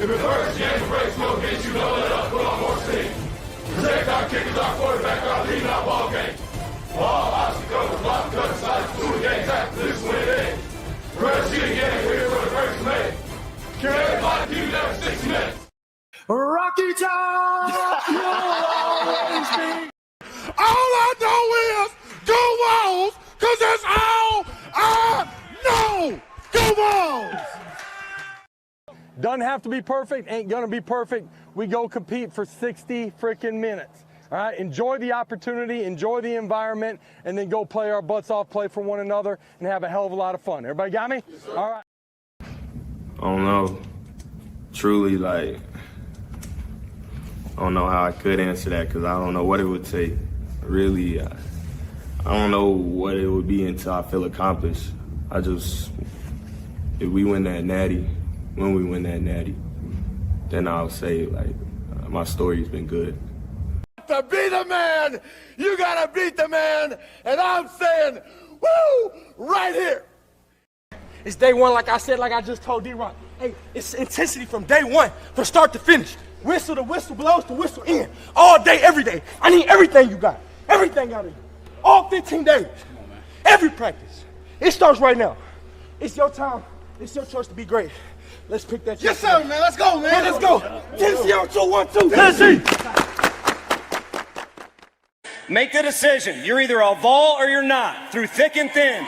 If it hurts, you ain't breaks, no games, you know let us put on more steam. Protect our kickers, our quarterback, our lead, our ball game. All obstacles, block, cut, sides, two games after this win in. First you again, we're for the first May. Carry everybody, keep it there for 6 minutes. Rocky Top, you'll always be. All I know is go Vols, because that's all I know. Go Vols! Doesn't have to be perfect, ain't gonna be perfect. We go compete for 60 freaking minutes. All right, enjoy the opportunity, enjoy the environment, and then go play our butts off, play for one another, and have a hell of a lot of fun. Everybody got me? Yes, sir. All right. I don't know. Truly, like, I don't know how I could answer that because I don't know what it would take. Really, I don't know what it would be until I feel accomplished. If we win that natty, when we win that natty, then I'll say, like, my story's been good. To be the man, you gotta beat the man, and I'm saying, woo, right here. It's day one, like I said, like I just told D-Rock. Hey, it's intensity from day one, from start to finish. Whistle to whistle blows to whistle in. All day, every day. I need everything you got. Everything out of you. All 15 days. Come on, man. Every practice. It starts right now. It's your time. It's your choice to be great. Let's pick that. Yes, sir, man. Let's go, man. Let's go. Tennessee on 2-1-2. Tennessee. Make the decision. You're either a Vol or you're not, through thick and thin.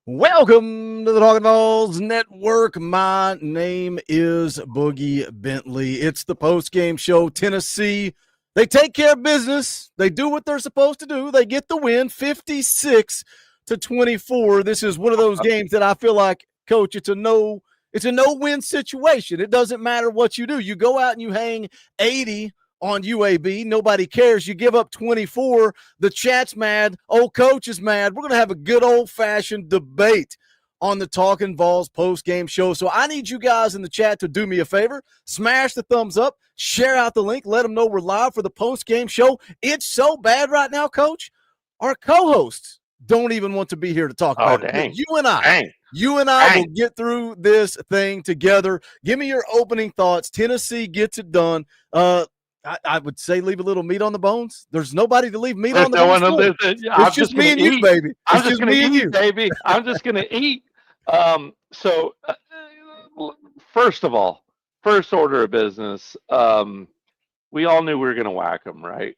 Welcome to the Talkin VAWLS Network. My name is Boogie Bentley. It's the post-game show. Tennessee, they take care of business. They do what they're supposed to do. They get the win, 56-24. This is one of those games that I feel like, Coach, it's a no-win situation. It doesn't matter what you do. You go out and you hang 80 on UAB. Nobody cares. You give up 24. The chat's mad. Old coach is mad. We're going to have a good old-fashioned debate on the Talkin VAWLS post-game show. So I need you guys in the chat to do me a favor. Smash the thumbs up. Share out the link. Let them know we're live for the post-game show. It's so bad right now, Coach. Our co-hosts don't even want to be here to talk about it. You and I will get through this thing together. Give me your opening thoughts. Tennessee gets it done. I would say leave a little meat on the bones. There's nobody to leave meat on the bones. It's just me and you, baby. I'm just going to eat, baby. I'm just going to eat. First of all, first order of business, we all knew we were going to whack them, right?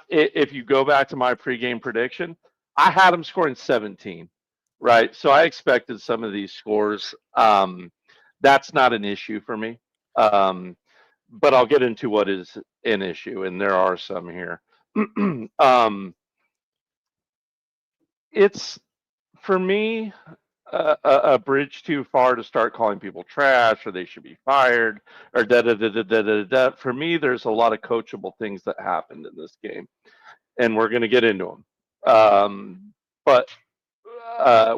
If you go back to my pregame prediction, I had them scoring 17, right? So I expected some of these scores. That's not an issue for me. But I'll get into what is an issue, and there are some here. It's, for me, a bridge too far to start calling people trash or they should be fired or da-da-da-da-da-da-da. For me, there's a lot of coachable things that happened in this game, and we're going to get into them. But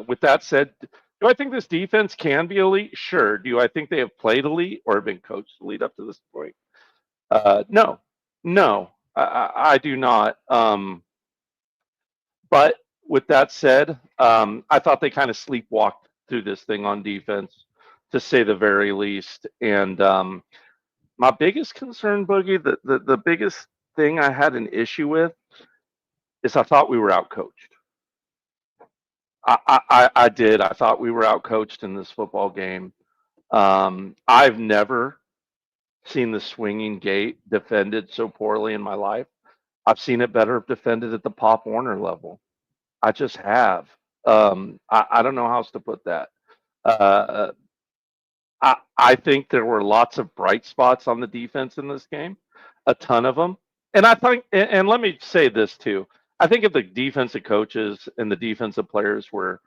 with that said, Do I think this defense can be elite? Sure. Do I think they have played elite or have been coached elite up to this point? No, I do not. But with that said, I thought they kind of sleepwalked through this thing on defense, to say the very least. And my biggest concern, Boogie, the biggest thing I had an issue with is I thought we were outcoached. I did. I thought we were outcoached in this football game. I've never seen the swinging gate defended so poorly in my life. I've seen it better defended at the Pop Warner level. I just have. I don't know how else to put that. I think there were lots of bright spots on the defense in this game, a ton of them. And I think, and let me say this too. I think if the defensive coaches and the defensive players were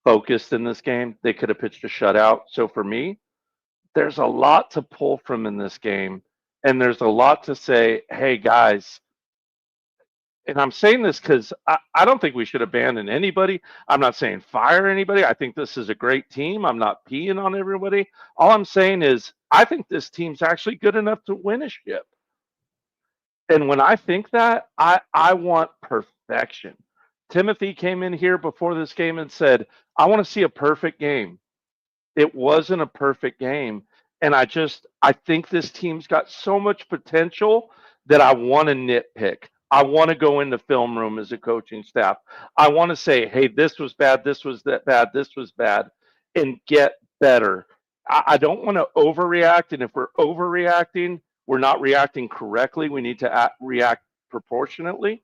focused in this game, they could have pitched a shutout. So for me, there's a lot to pull from in this game. And there's a lot to say, hey, guys, and I'm saying this because I don't think we should abandon anybody. I'm not saying fire anybody. I think this is a great team. I'm not peeing on everybody. All I'm saying is I think this team's actually good enough to win a ship. And when I think that, I want perfection. Timothy came in here before this game and said, I want to see a perfect game. It wasn't a perfect game. And I think this team's got so much potential that I want to nitpick. I want to go in the film room as a coaching staff. I want to say, hey, this was bad, this was bad, this was bad, and get better. I don't want to overreact. And if we're overreacting, we're not reacting correctly. We need to react proportionately.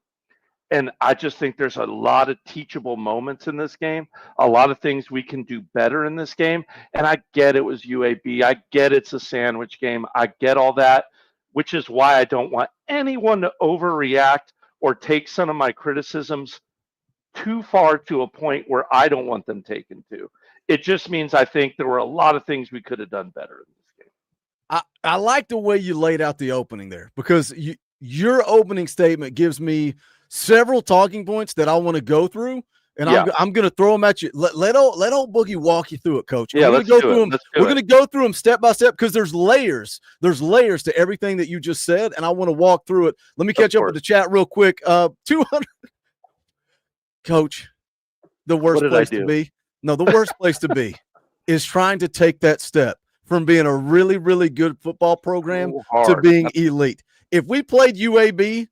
And I just think there's a lot of teachable moments in this game, a lot of things we can do better in this game. And I get it was UAB. I get it's a sandwich game. I get all that, which is why I don't want anyone to overreact or take some of my criticisms too far to a point where I don't want them taken to. It just means I think there were a lot of things we could have done better in this game. I like the way you laid out the opening there, because your opening statement gives me several talking points that I want to go through, and I'm going to throw them at you. Let old Boogie walk you through it, Coach. Yeah, let's go through them. We're going to go through them step by step, because there's layers. There's layers to everything that you just said, and I want to walk through it. Let me catch up with the chat real quick. 200. Coach, the worst place to be. No, the worst place to be is trying to take that step from being a really, really good football program to being elite. If we played UAB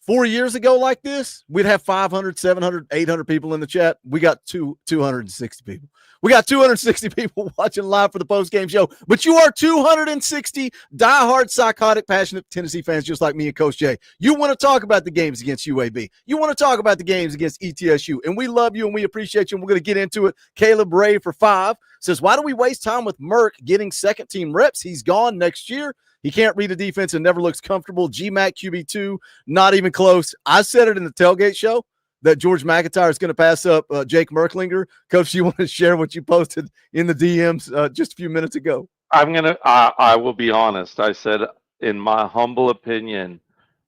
4 years ago like this, we'd have 500, 700, 800 people in the chat. We got 260 people. We got 260 people watching live for the post-game show. But you are 260 diehard, psychotic, passionate Tennessee fans just like me and Coach Jay. You want to talk about the games against UAB. You want to talk about the games against ETSU. And we love you and we appreciate you. And we're going to get into it. Caleb Ray for 5 says, why do we waste time with Merck getting second-team reps? He's gone next year. He can't read a defense and never looks comfortable. GMAC QB2, not even close. I said it in the tailgate show that George McIntyre is going to pass up Jake Merklinger. Coach, you want to share what you posted in the DMs just a few minutes ago? I will be honest. I said, in my humble opinion,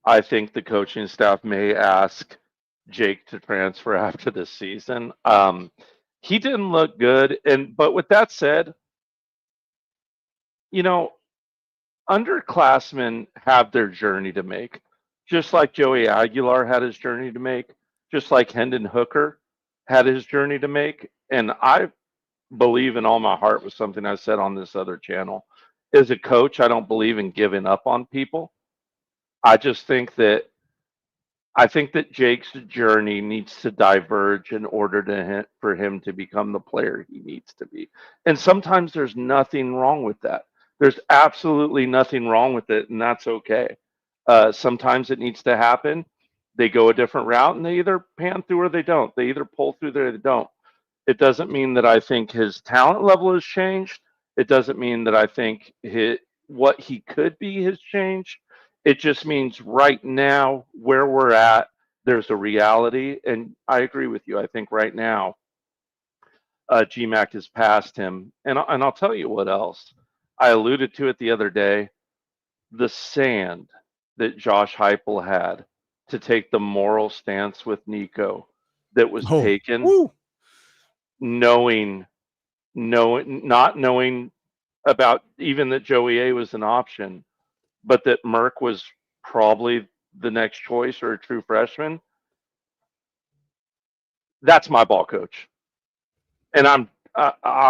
I think the coaching staff may ask Jake to transfer after this season. He didn't look good. But with that said, underclassmen have their journey to make, just like Joey Aguilar had his journey to make, just like Hendon Hooker had his journey to make. And I believe in all my heart with something I said on this other channel. As a coach, I don't believe in giving up on people. I just think that Jake's journey needs to diverge in order for him to become the player he needs to be. And sometimes there's nothing wrong with that. There's absolutely nothing wrong with it, and that's okay. Sometimes it needs to happen. They go a different route, and they either pan through or they don't. They either pull through or they don't. It doesn't mean that I think his talent level has changed. It doesn't mean that I think what he could be has changed. It just means right now, where we're at, there's a reality, and I agree with you. I think right now, GMAC has passed him. And I'll tell you what else. I alluded to it the other day, the sand that Josh Heupel had to take the moral stance with Nico that was taken, knowing not knowing about even that Joey A was an option, but that Merck was probably the next choice or a true freshman. That's my ball coach, and I'm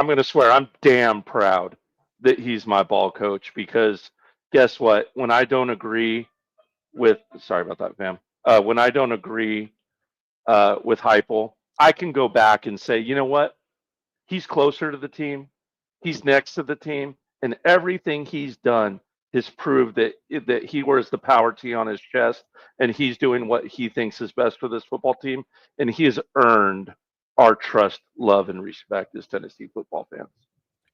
going to swear I'm damn proud that he's my ball coach, because guess what? When I don't agree with, sorry about that, fam. When I don't agree with Heupel, I can go back and say, you know what? He's closer to the team. He's next to the team, and everything he's done has proved that he wears the power T on his chest, and he's doing what he thinks is best for this football team, and he has earned our trust, love, and respect as Tennessee football fans.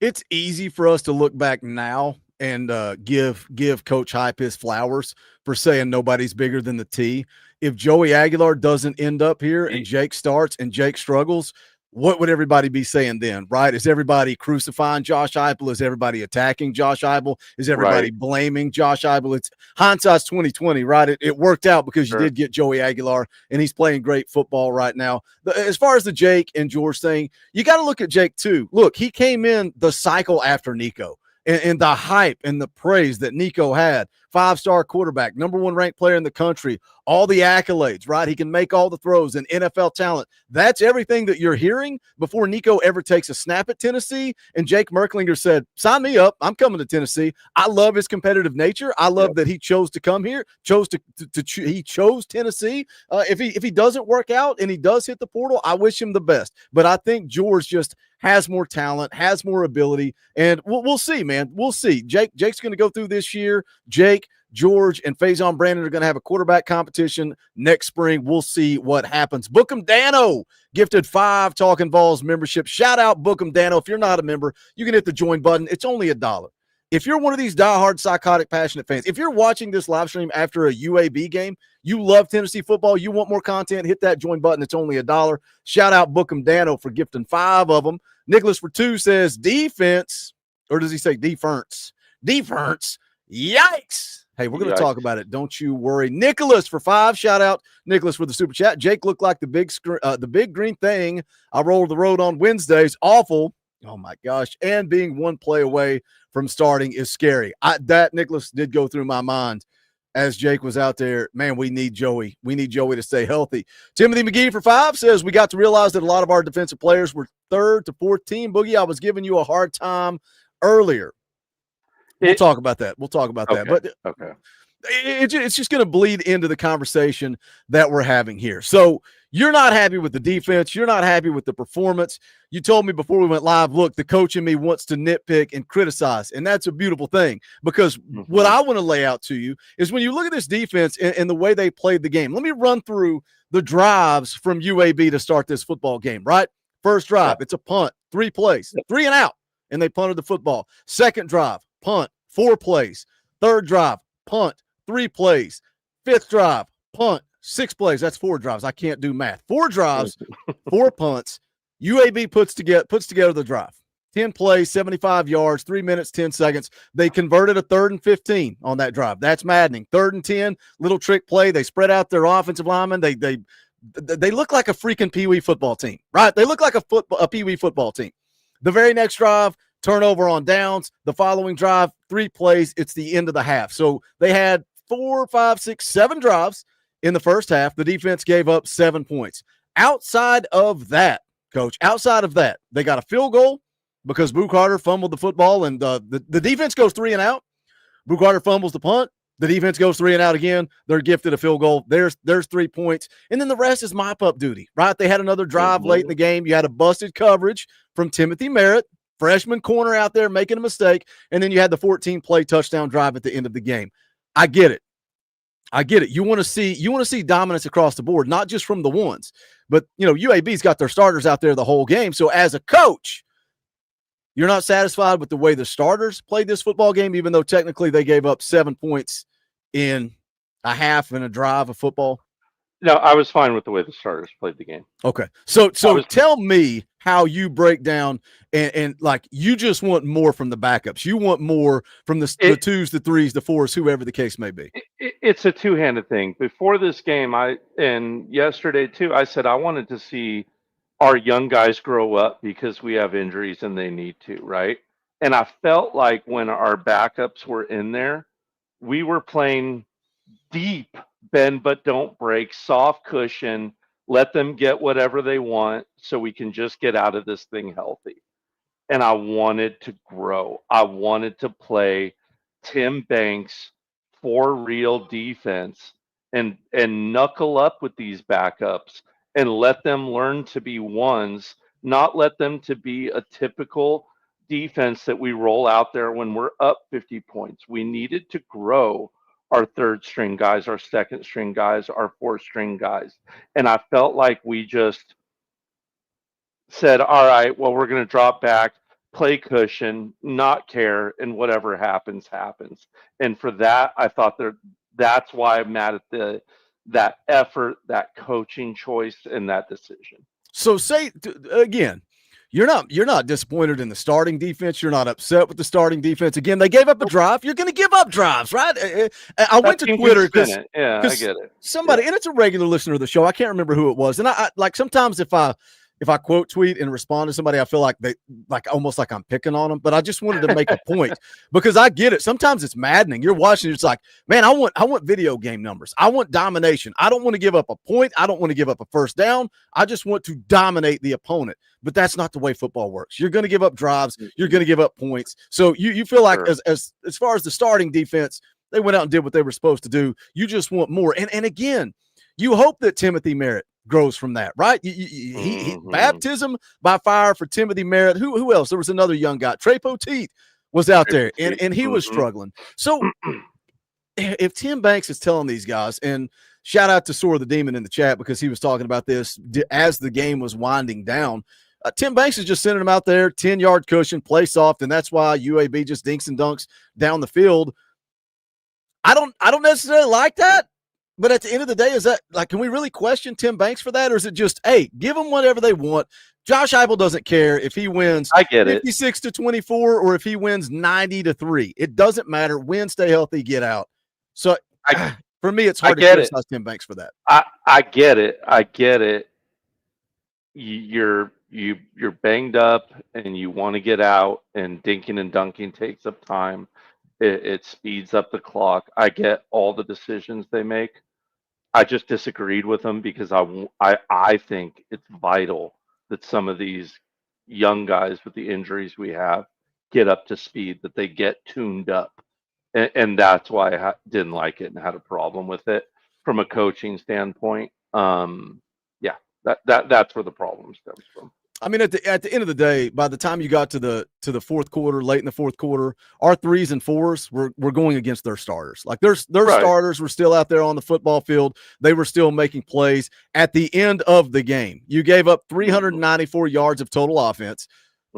It's easy for us to look back now and give Coach Hype his flowers for saying nobody's bigger than the T. If Joey Aguilar doesn't end up here and Jake starts and Jake struggles, what would everybody be saying then, right? Is everybody crucifying Josh Heupel? Is everybody attacking Josh Heupel? Is everybody blaming Josh Heupel? It's hindsight's 2020, right? It worked out because you did get Joey Aguilar, and he's playing great football right now. As far as the Jake and George thing, you got to look at Jake too. Look, he came in the cycle after Nico, and the hype and the praise that Nico had. 5-star quarterback, number 1 ranked player in the country, all the accolades, right? He can make all the throws, and NFL talent. That's everything that you're hearing before Nico ever takes a snap at Tennessee. And Jake Merklinger said, sign me up. I'm coming to Tennessee. I love his competitive nature. I love that he chose to come here, he chose Tennessee. If he doesn't work out and he does hit the portal, I wish him the best. But I think George just has more talent, has more ability, and we'll see, man. We'll see. Jake's going to go through this year. Jake, George, and Faison Brandon are going to have a quarterback competition next spring. We'll see what happens. Bookham Dano gifted 5 Talkin VAWLS membership. Shout out Bookham Dano. If you're not a member, you can hit the join button. It's only $1. If you're one of these diehard, psychotic, passionate fans, if you're watching this live stream after a UAB game, you love Tennessee football, you want more content, hit that join button. It's only $1. Shout out Bookham Dano for gifting 5 of them. Nicholas for 2 says defense, or does he say defense? Defense. Yikes. Hey, we're going to talk about it. Don't you worry. Nicholas for 5. Shout out Nicholas for the super chat. Jake looked like the big green thing I rolled the road on Wednesdays. Awful. Oh my gosh. And being 1 play away from starting is scary. That Nicholas did go through my mind as Jake was out there. Man, we need Joey. We need Joey to stay healthy. Timothy McGee for 5 says we got to realize that a lot of our defensive players were 3rd to 4th team. Boogie, I was giving you a hard time earlier. We'll talk about that. But it's just going to bleed into the conversation that we're having here. So you're not happy with the defense. You're not happy with the performance. You told me before we went live, look, the coach in me wants to nitpick and criticize, and that's a beautiful thing, because what I want to lay out to you is when you look at this defense and the way they played the game. Let me run through the drives from UAB to start this football game, right? First drive, it's a punt, 3 plays, 3 and out, and they punted the football. Second drive, punt, 4 plays. Third drive, punt, 3 plays. 5th drive, punt, 6 plays. That's 4 drives. I can't do math. 4 drives, 4 punts. UAB puts together the drive. 10 plays, 75 yards, 3 minutes, 10 seconds. They converted a 3rd and 15 on that drive. That's maddening. 3rd and 10, little trick play. They spread out their offensive linemen. They look like a freaking Pee Wee football team, right? They look like a Pee Wee football team. The very next drive, turnover on downs. The following drive, 3 plays. It's the end of the half. So they had 4, 5, 6, 7 drives in the first half. The defense gave up 7 points. Outside of that, Coach, they got a field goal because Buu Carter fumbled the football, and the defense goes 3 and out. Buu Carter fumbles the punt. The defense goes 3 and out again. They're gifted a field goal. There's 3 points. And then the rest is mop-up duty, right? They had another drive late in the game. You had a busted coverage from Timothy Merritt, freshman corner out there making a mistake, and then you had the 14-play touchdown drive at the end of the game. I get it. You want to see dominance across the board, not just from the ones. But, UAB's got their starters out there the whole game. So as a coach, you're not satisfied with the way the starters played this football game, even though technically they gave up 7 points in a half and a drive of football? No, I was fine with the way the starters played the game. Okay. So tell me how you break down and like you just want more from the backups. You want more from the 2s, the 3s, the 4s, whoever the case may be. It's a two-handed thing. Before this game, and yesterday too, I said I wanted to see our young guys grow up because we have injuries and they need to, right? And I felt like when our backups were in there, we were playing deep, bend but don't break, soft cushion, let them get whatever they want so we can just get out of this thing healthy. And I wanted to grow. I wanted to play Tim Banks for real defense and knuckle up with these backups and let them learn to be ones, not let them to be a typical defense that we roll out there when we're up 50 points. We needed to grow our third string guys, our second string guys, our fourth string guys. And I felt like we just said, all right, well, we're going to drop back, play cushion, not care, and whatever happens, happens. And for that, I thought that's why I'm mad at that effort, that coaching choice, and that decision. So say again, you're not disappointed in the starting defense. You're not upset with the starting defense. Again, they gave up a drive. You're going to give up drives, right? I went to Twitter because I get it. Somebody, and it's a regular listener of the show. I can't remember who it was, and I like sometimes if I quote tweet and respond to somebody, I feel like almost like I'm picking on them. But I just wanted to make a point because I get it. Sometimes it's maddening. You're watching, it's like, man, I want video game numbers. I want domination. I don't want to give up a point. I don't want to give up a first down. I just want to dominate the opponent. But that's not the way football works. You're going to give up drives. You're going to give up points. So you feel like as far as the starting defense, they went out and did what they were supposed to do. You just want more. And again, you hope that Timothy Merritt grows from that, right? He baptism by fire for Timothy Merritt. Who else? There was another young guy. Trey Poteet was out there, and he was struggling. So if Tim Banks is telling these guys, and shout out to Sora the Demon in the chat because he was talking about this as the game was winding down. Tim Banks is just sending them out there, 10-yard cushion, play soft, and that's why UAB just dinks and dunks down the field. I don't necessarily like that. But at the end of the day, is that like, can we really question Tim Banks for that? Or is it just, hey, give them whatever they want? Josh Heupel doesn't care if he wins 56-24 or if he wins 90-3. It doesn't matter. Win, stay healthy, get out. So for me, it's hard to criticize Tim Banks for that. I get it. I get it. You're banged up and you want to get out, and dinking and dunking takes up time. It speeds up the clock. I get all the decisions they make. I just disagreed with them because I think it's vital that some of these young guys with the injuries we have get up to speed, that they get tuned up. And that's why I didn't like it and had a problem with it from a coaching standpoint. That's where the problem stems from. I mean, at the end of the day, by the time you got to the fourth quarter, late in the fourth quarter, our 3s and 4s were going against their starters. Like their starters were still out there on the football field. They were still making plays. At the end of the game, you gave up 394 yards of total offense,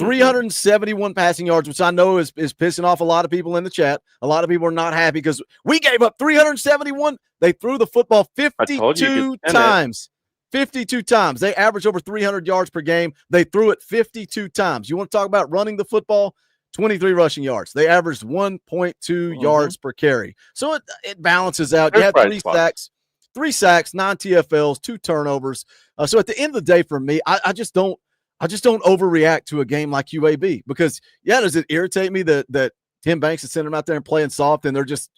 371 passing yards, which I know is pissing off a lot of people in the chat. A lot of people are not happy because we gave up 371. They threw the football 52 times. 52 times. They average over 300 yards per game. They threw it 52 times. You want to talk about running the football? 23 rushing yards. They averaged 1.2 yards per carry. So it balances out. You had 3 sacks, 9 TFLs, 2 turnovers. So at the end of the day, for me, I just don't overreact to a game like UAB because, does it irritate me that Tim Banks is sending them out there and playing soft and they're just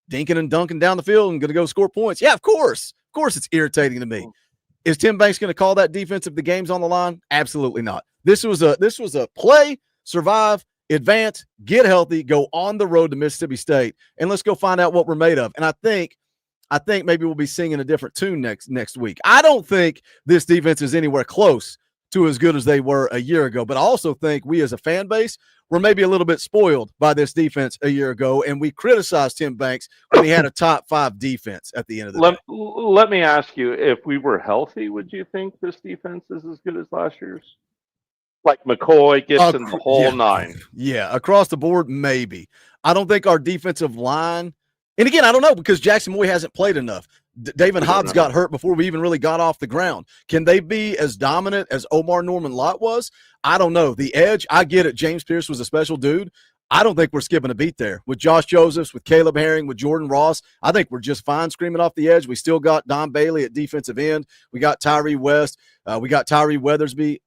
dinking and dunking down the field and going to go score points? Yeah, of course. Of course it's irritating to me. Is Tim Banks going to call that defense if the game's on the line? Absolutely not. This was a play, survive, advance, get healthy, go on the road to Mississippi State, and let's go find out what we're made of. And I think maybe we'll be singing a different tune next week. I don't think this defense is anywhere close to as good as they were a year ago, but I also think we as a fan base were maybe a little bit spoiled by this defense a year ago, and we criticized Tim Banks when he had a top 5 defense at the end of the day. Let me ask you, if we were healthy, would you think this defense is as good as last year's? Like McCoy, Gibson, the whole 9. Yeah, across the board, maybe. I don't think our defensive line, and again, I don't know because Jackson Moy hasn't played enough. David Hobbs got hurt before we even really got off the ground. Can they be as dominant as Omar Norman Lott was? I don't know. The edge, I get it. James Pierce was a special dude. I don't think we're skipping a beat there. With Josh Josephs, with Caleb Herring, with Jordan Ross, I think we're just fine screaming off the edge. We still got Don Bailey at defensive end. We got Tyree West. We got Tyree Weathersby.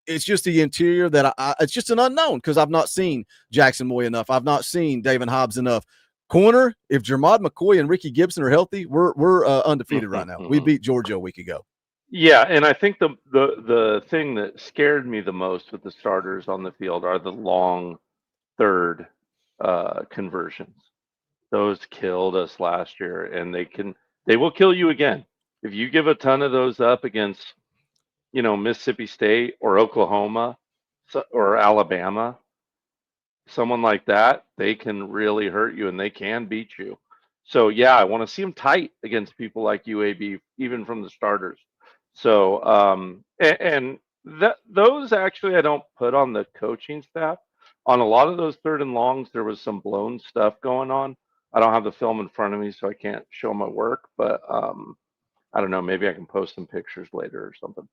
It's just the interior that it's just an unknown because I've not seen Jackson Moy enough. I've not seen David Hobbs enough. Corner, if Jermod McCoy and Ricky Gibson are healthy, we're undefeated right now. We beat Georgia a week ago. Yeah, and I think the thing that scared me the most with the starters on the field are the long third conversions. Those killed us last year, and they will kill you again if you give a ton of those up against, Mississippi State or Oklahoma or Alabama. Someone like that, they can really hurt you and they can beat you. So yeah, I want to see them tight against people like UAB, even from the starters. So those actually I don't put on the coaching staff. On a lot of those third and longs, there was some blown stuff going on. I don't have the film in front of me, so I can't show my work. But I don't know. Maybe I can post some pictures later or something.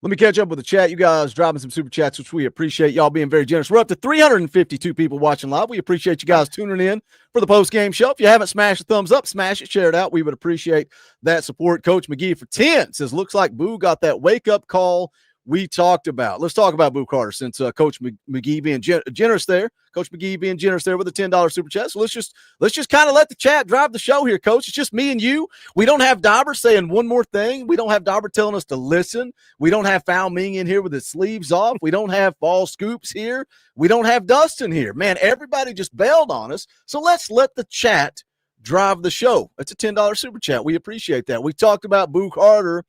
Let me catch up with the chat. You guys dropping some super chats, which we appreciate. Y'all being very generous. We're up to 352 people watching live. We appreciate you guys tuning in for the post-game show. If you haven't smashed a thumbs up, smash it, share it out. We would appreciate that support. Coach McGee for 10 says, looks like Boo got that wake-up call we talked about. Let's talk about Buu Carter since Coach McGee being generous there. Coach McGee being generous there with a $10 super chat. So let's just kind of let the chat drive the show here, Coach. It's just me and you. We don't have Dauber saying one more thing. We don't have Dauber telling us to listen. We don't have Foul Ming in here with his sleeves off. We don't have Fall Scoops here. We don't have Dustin here. Man, everybody just bailed on us. So let's let the chat drive the show. It's a $10 super chat. We appreciate that. We talked about Buu Carter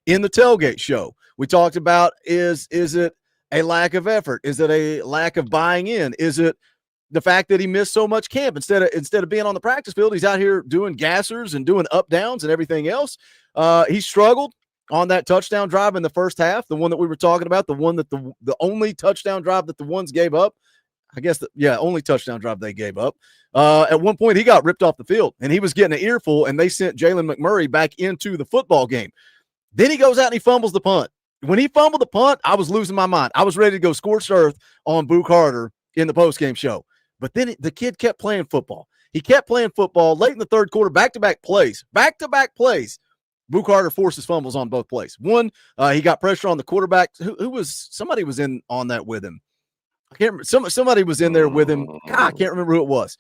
in the tailgate show. We talked about is it a lack of effort? Is it a lack of buying in? Is it the fact that he missed so much camp instead of being on the practice field? He's out here doing gassers and doing up downs and everything else. He struggled on that touchdown drive in the first half, the one that we were talking about, the one that the only touchdown drive that the ones gave up. I guess only touchdown drive they gave up. At one point, he got ripped off the field and he was getting an earful, and they sent Jalen McMurray back into the football game. Then he goes out and he fumbles the punt. When he fumbled the punt, I was losing my mind. I was ready to go scorched earth on Buu Carter in the postgame show. But then the kid kept playing football. He kept playing football late in the third quarter, back-to-back plays. Buu Carter forces fumbles on both plays. One, he got pressure on the quarterback. Somebody was in on that with him. I can't remember. Somebody was in there with him. God, I can't remember who it was.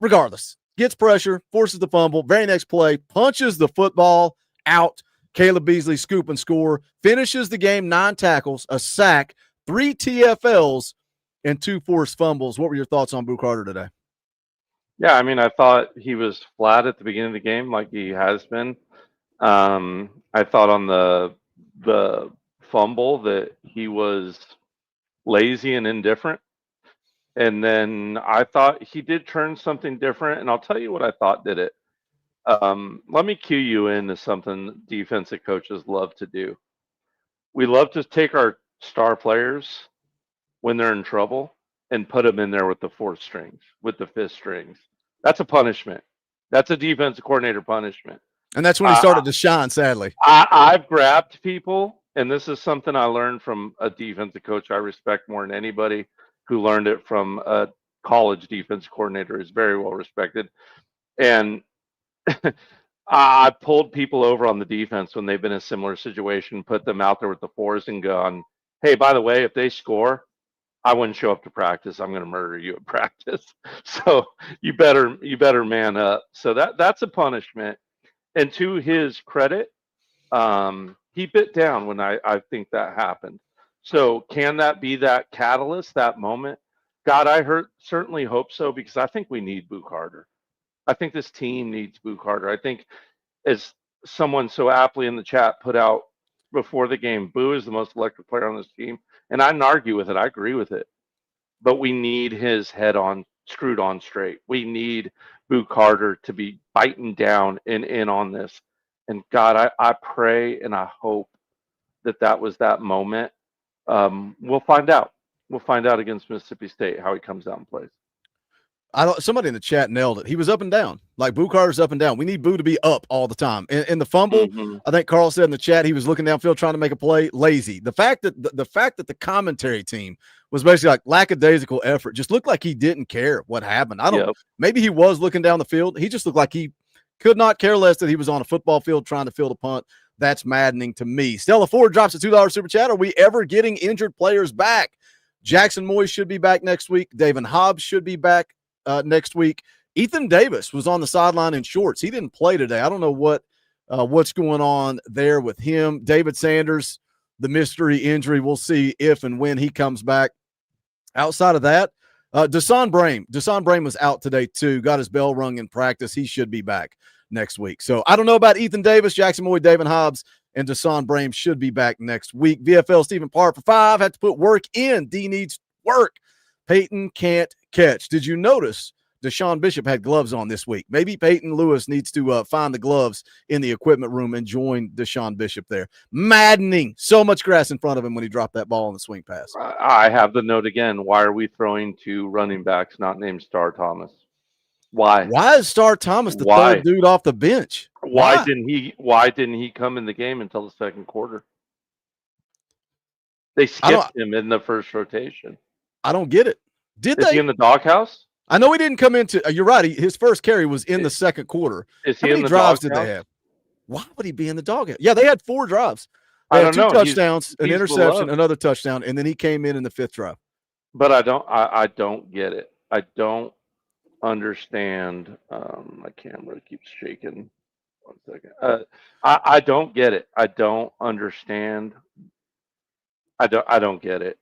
Regardless, gets pressure, forces the fumble. Very next play, punches the football out. Caleb Beasley scoop and score, finishes the game, 9 tackles, a sack, 3 TFLs, and 2 forced fumbles. What were your thoughts on Buu Carter today? Yeah, I mean, I thought he was flat at the beginning of the game like he has been. I thought on the fumble that he was lazy and indifferent. And then I thought he did turn something different, and I'll tell you what I thought did it. Let me cue you into something defensive coaches love to do. We love to take our star players when they're in trouble and put them in there with the 4th strings, with the 5th strings. That's a punishment. That's a defensive coordinator punishment. And that's when he started to shine, sadly. I've grabbed people, and this is something I learned from a defensive coach I respect more than anybody, who learned it from a college defensive coordinator who's very well respected. And I pulled people over on the defense when they've been in a similar situation, put them out there with the 4s and gone, hey, by the way, if they score, I wouldn't show up to practice. I'm going to murder you at practice. So you better man up. So that's a punishment. And to his credit, he bit down when I think that happened. So can that be that catalyst, that moment? God, I certainly hope so, because I think we need Buu Carter. I think this team needs Buu Carter. I think, as someone so aptly in the chat put out before the game, Buu is the most electric player on this team. And I didn't argue with it. I agree with it. But we need his head on, screwed on straight. We need Buu Carter to be biting down and in on this. And God, I pray and I hope that was that moment. We'll find out. We'll find out against Mississippi State how he comes out and plays. Somebody in the chat nailed it. He was up and down. Like, Buu Carter's up and down. We need Buu to be up all the time. In the fumble, I think Carl said in the chat he was looking downfield trying to make a play. Lazy. The fact that the commentary team was basically like lackadaisical effort. Just looked like he didn't care what happened. I don't. Yep. Maybe he was looking down the field. He just looked like he could not care less that he was on a football field trying to field a punt. That's maddening to me. Stella Ford drops a $2 super chat. Are we ever getting injured players back? Jackson Moy should be back next week. David Hobbs should be back next week. Ethan Davis was on the sideline in shorts. He didn't play today. I don't know what's going on there with him. David Sanders, the mystery injury. We'll see if and when he comes back. Outside of that, Deson Brame was out today too. Got his bell rung in practice. He should be back next week. So I don't know about Ethan Davis, Jackson Moy, David Hobbs, and Deson Brame should be back next week. VFL Stephen Parr for 5 had to put work in. D needs work. Peyton can't catch. Did you notice Deshaun Bishop had gloves on this week? Maybe Peyton Lewis needs to find the gloves in the equipment room and join Deshaun Bishop there. Maddening. So much grass in front of him when he dropped that ball on the swing pass. I have the note again. Why are we throwing to running backs not named Star Thomas? Why? Why is Star Thomas the third dude off the bench? Why didn't he come in the game until the second quarter? They skipped him in the first rotation. I don't get it. Is he in the doghouse? I know he didn't come into. You're right. His first carry was in the second quarter. Is How he many in the drives doghouse? did they have? Why would he be in the doghouse? Yeah, they had 4 drives. They I had don't 2 know. touchdowns, an He's interception, beloved. another touchdown, and then he came in the 5th drive. But I don't get it. I don't understand. My camera keeps shaking. 1 second. I don't get it. I don't understand. I don't get it.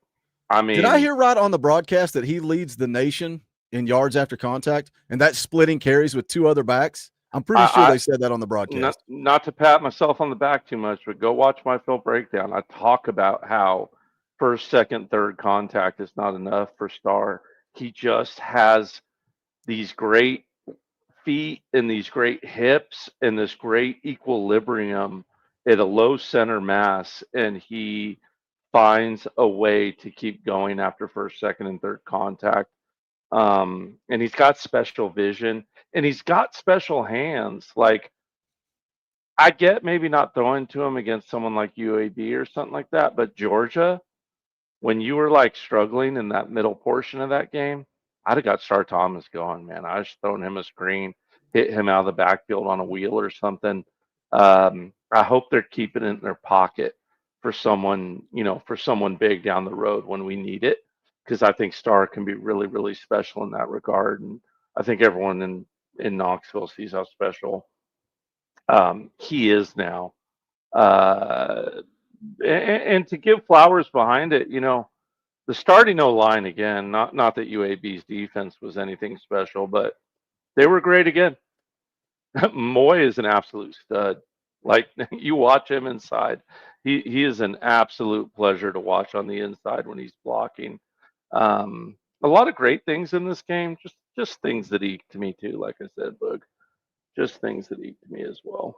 I mean, Did I hear right on the broadcast that he leads the nation in yards after contact, and that's splitting carries with 2 other backs? I'm pretty sure they said that on the broadcast. Not to pat myself on the back too much, but go watch my film breakdown. I talk about how first, second, third contact is not enough for Star. He just has these great feet and these great hips and this great equilibrium at a low center mass, and he finds a way to keep going after first, second, and third contact. And he's got special vision and he's got special hands. Like, I get maybe not throwing to him against someone like UAB or something like that, but Georgia, when you were like struggling in that middle portion of that game, I'd have got Star Thomas going, man. I was throwing him a screen, hit him out of the backfield on a wheel or something. I hope they're keeping it in their pocket for someone, for someone big down the road when we need it, because I think Star can be really, really special in that regard. And I think everyone in Knoxville sees how special he is now. And to give flowers behind it, the starting O-line again, not that UAB's defense was anything special, but they were great again. Moy is an absolute stud. Like, you watch him inside, he is an absolute pleasure to watch on the inside when he's blocking. A lot of great things in this game, just things that eke to me too. Like I said, Boog, just things that eke to me as well.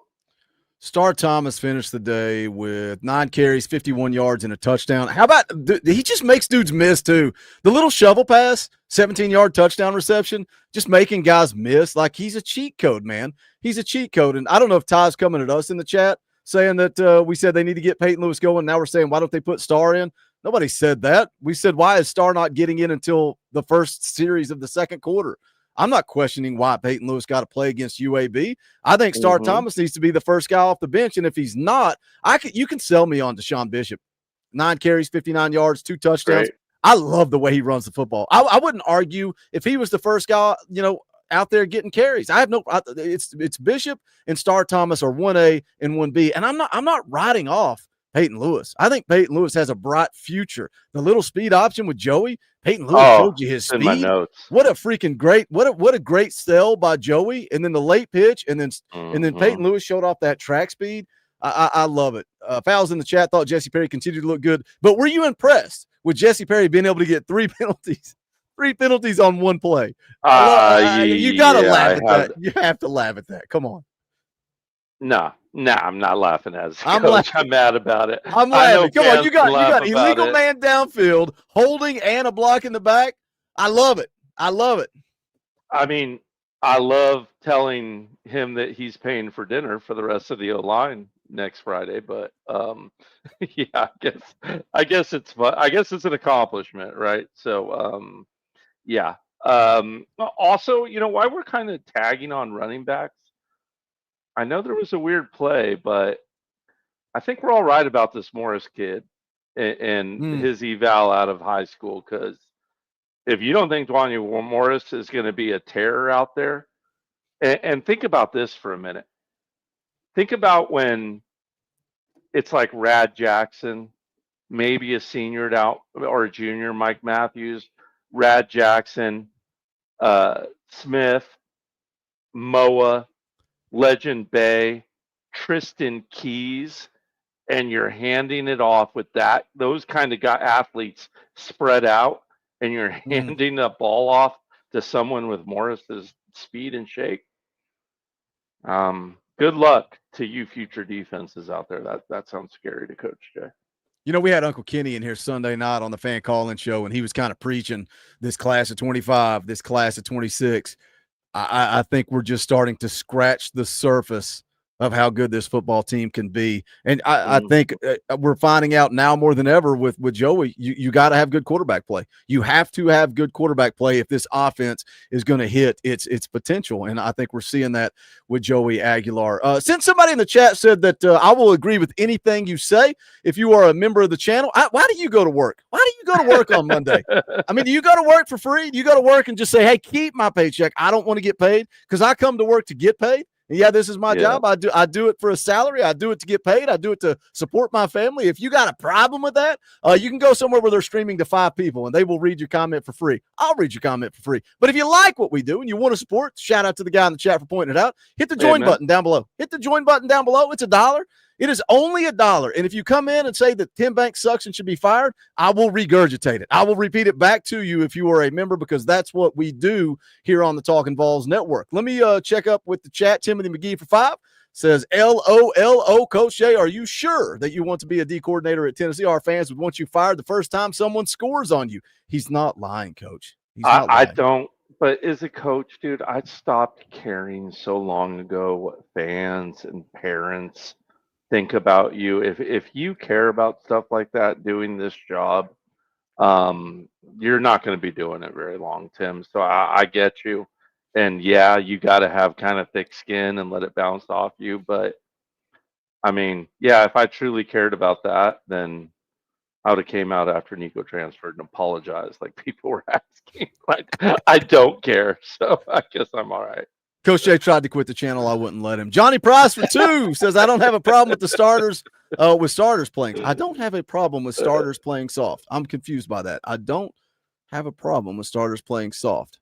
Star Thomas finished the day with 9 carries, 51 yards, and a touchdown. How about he just makes dudes miss too? The little shovel pass, 17-yard touchdown reception, just making guys miss. Like, he's a cheat code, man. He's a cheat code. And I don't know if Ty's coming at us in the chat saying that we said they need to get Peyton Lewis going. Now we're saying, why don't they put Star in? Nobody said that. We said, why is Star not getting in until the first series of the second quarter? I'm not questioning why Peyton Lewis got to play against UAB. I think Star Thomas needs to be the first guy off the bench, and if he's not, you can sell me on Deshaun Bishop. 9 carries, 59 yards, 2 touchdowns. Right. I love the way he runs the football. I wouldn't argue if he was the first guy, out there getting carries. It's Bishop and Star Thomas are 1A and 1B, and I'm not writing off Peyton Lewis. I think Peyton Lewis has a bright future. The little speed option with Joey, Peyton Lewis showed you his speed. In my notes. What a freaking great, what a great sell by Joey, and then the late pitch, and then Peyton Lewis showed off that track speed. I love it. Fowls in the chat thought Jesse Perry continued to look good, but were you impressed with Jesse Perry being able to get 3 penalties? 3 penalties on 1 play. You gotta laugh at that. You have to laugh at that. Come on. No, I'm not laughing at it. I'm mad about it. I'm laughing. Come on, you got illegal man downfield, holding and a block in the back. I love it. I mean, I love telling him that he's paying for dinner for the rest of the O-line. next Friday, but yeah, I guess it's fun. I guess it's an accomplishment, right? So yeah. Also, while we're kind of tagging on running backs, I know there was a weird play, but I think we're all right about this Morris kid and his eval out of high school. Because if you don't think Dwanya Morris is going to be a terror out there, and think about this for a minute. Think about when it's like Rad Jackson, maybe a senior out or a junior, Mike Matthews, Rad Jackson, Smith, Moa, Legend Bay, Tristan Keys, and you're handing it off with those kind of athletes spread out, and you're handing the ball off to someone with Morris's speed and shake. Good luck to you future defenses out there. That sounds scary to Coach Jay. We had Uncle Kenny in here Sunday night on the fan call-in show, and he was kind of preaching this class of 25, this class of 26. I think we're just starting to scratch the surface of how good this football team can be. And I think we're finding out now more than ever with Joey, you got to have good quarterback play. You have to have good quarterback play if this offense is going to hit its potential. And I think we're seeing that with Joey Aguilar. Since somebody in the chat said that I will agree with anything you say if you are a member of the channel. Why do you go to work? Why do you go to work on Monday? I mean, do you go to work for free? Do you go to work and just say, hey, keep my paycheck? I don't want to get paid because I come to work to get paid. Yeah, this is my job. I do it for a salary. I do it to get paid. I do it to support my family. If you got a problem with that, you can go somewhere where they're streaming to 5 people and they will read your comment for free. I'll read your comment for free. But if you like what we do and you want to support, shout out to the guy in the chat for pointing it out. Hit the join button down below. Hit the join button down below. It's $1. It is only $1. And if you come in and say that Tim Banks sucks and should be fired, I will regurgitate it. I will repeat it back to you if you are a member, because that's what we do here on the Talkin VAWLS Network. Let me check up with the chat. Timothy McGee for 5 says, LOLO, Coach Jay, are you sure that you want to be a D coordinator at Tennessee? Our fans would want you fired the first time someone scores on you. He's not lying, Coach. He's not lying. I don't. But as a coach, dude, I stopped caring so long ago what fans and parents think about you. If you care about stuff like that, doing this job, you're not going to be doing it very long, Tim. So I get you. And yeah, you got to have kind of thick skin and let it bounce off you. But I mean, yeah, if I truly cared about that, then I would have came out after Nico transferred and apologized like people were asking. Like, I don't care. So I guess I'm all right. Coach Jay tried to quit the channel. I wouldn't let him. Johnny Price for 2 says, I don't have a problem with the starters, playing. I don't have a problem with starters playing soft. I'm confused by that. I don't have a problem with starters playing soft.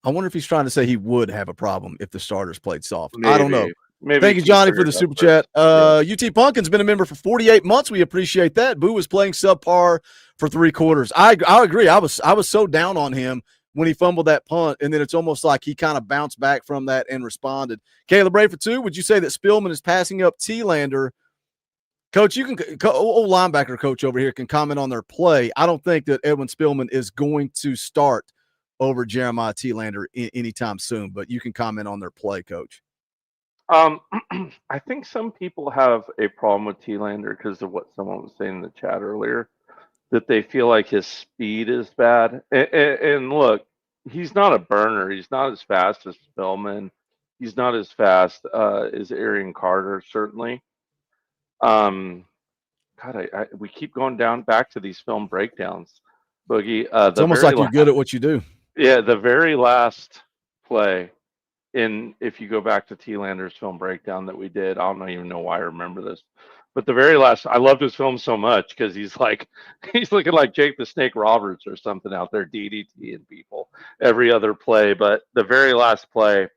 I wonder if he's trying to say he would have a problem if the starters played soft. Maybe. I don't know. Maybe. Thank you, Johnny, for the super chat. UT Pumpkin's been a member for 48 months. We appreciate that. Boo was playing subpar for 3 quarters. I agree. I was so down on him when he fumbled that punt, and then it's almost like he kind of bounced back from that and responded. Caleb Ray for 2, would you say that Spillman is passing up T-Lander? Coach, you can old linebacker coach over here can comment on their play. I don't think that Edwin Spillman is going to start over Jeremiah T-Lander anytime soon, but you can comment on their play, Coach. I think some people have a problem with T-Lander because of what someone was saying in the chat earlier, that they feel like his speed is bad. And look, he's not a burner. He's not as fast as Spillman. He's not as fast as Arian Carter, certainly. God, we keep going back to these film breakdowns, Boogie. It's almost like you're good at what you do. Yeah, the very last play, if you go back to T-Lander's film breakdown that we did, I don't even know why I remember this. But the very last, I loved his film so much because he's looking like Jake the Snake Roberts or something out there, DDTing people every other play. But the very last play,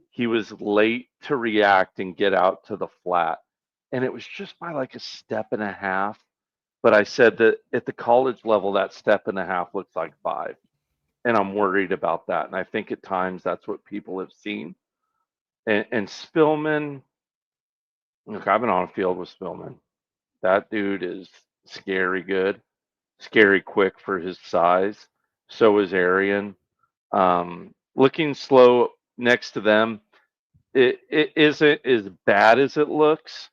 he was late to react and get out to the flat. And it was just by like a step and a half. But I said that at the college level, that step and a half looks like 5. And I'm worried about that. And I think at times that's what people have seen. And Spillman, look, I've been on a field with Spillman. That dude is scary good, scary quick for his size. So is Arian. Looking slow next to them. It isn't as bad as it looks.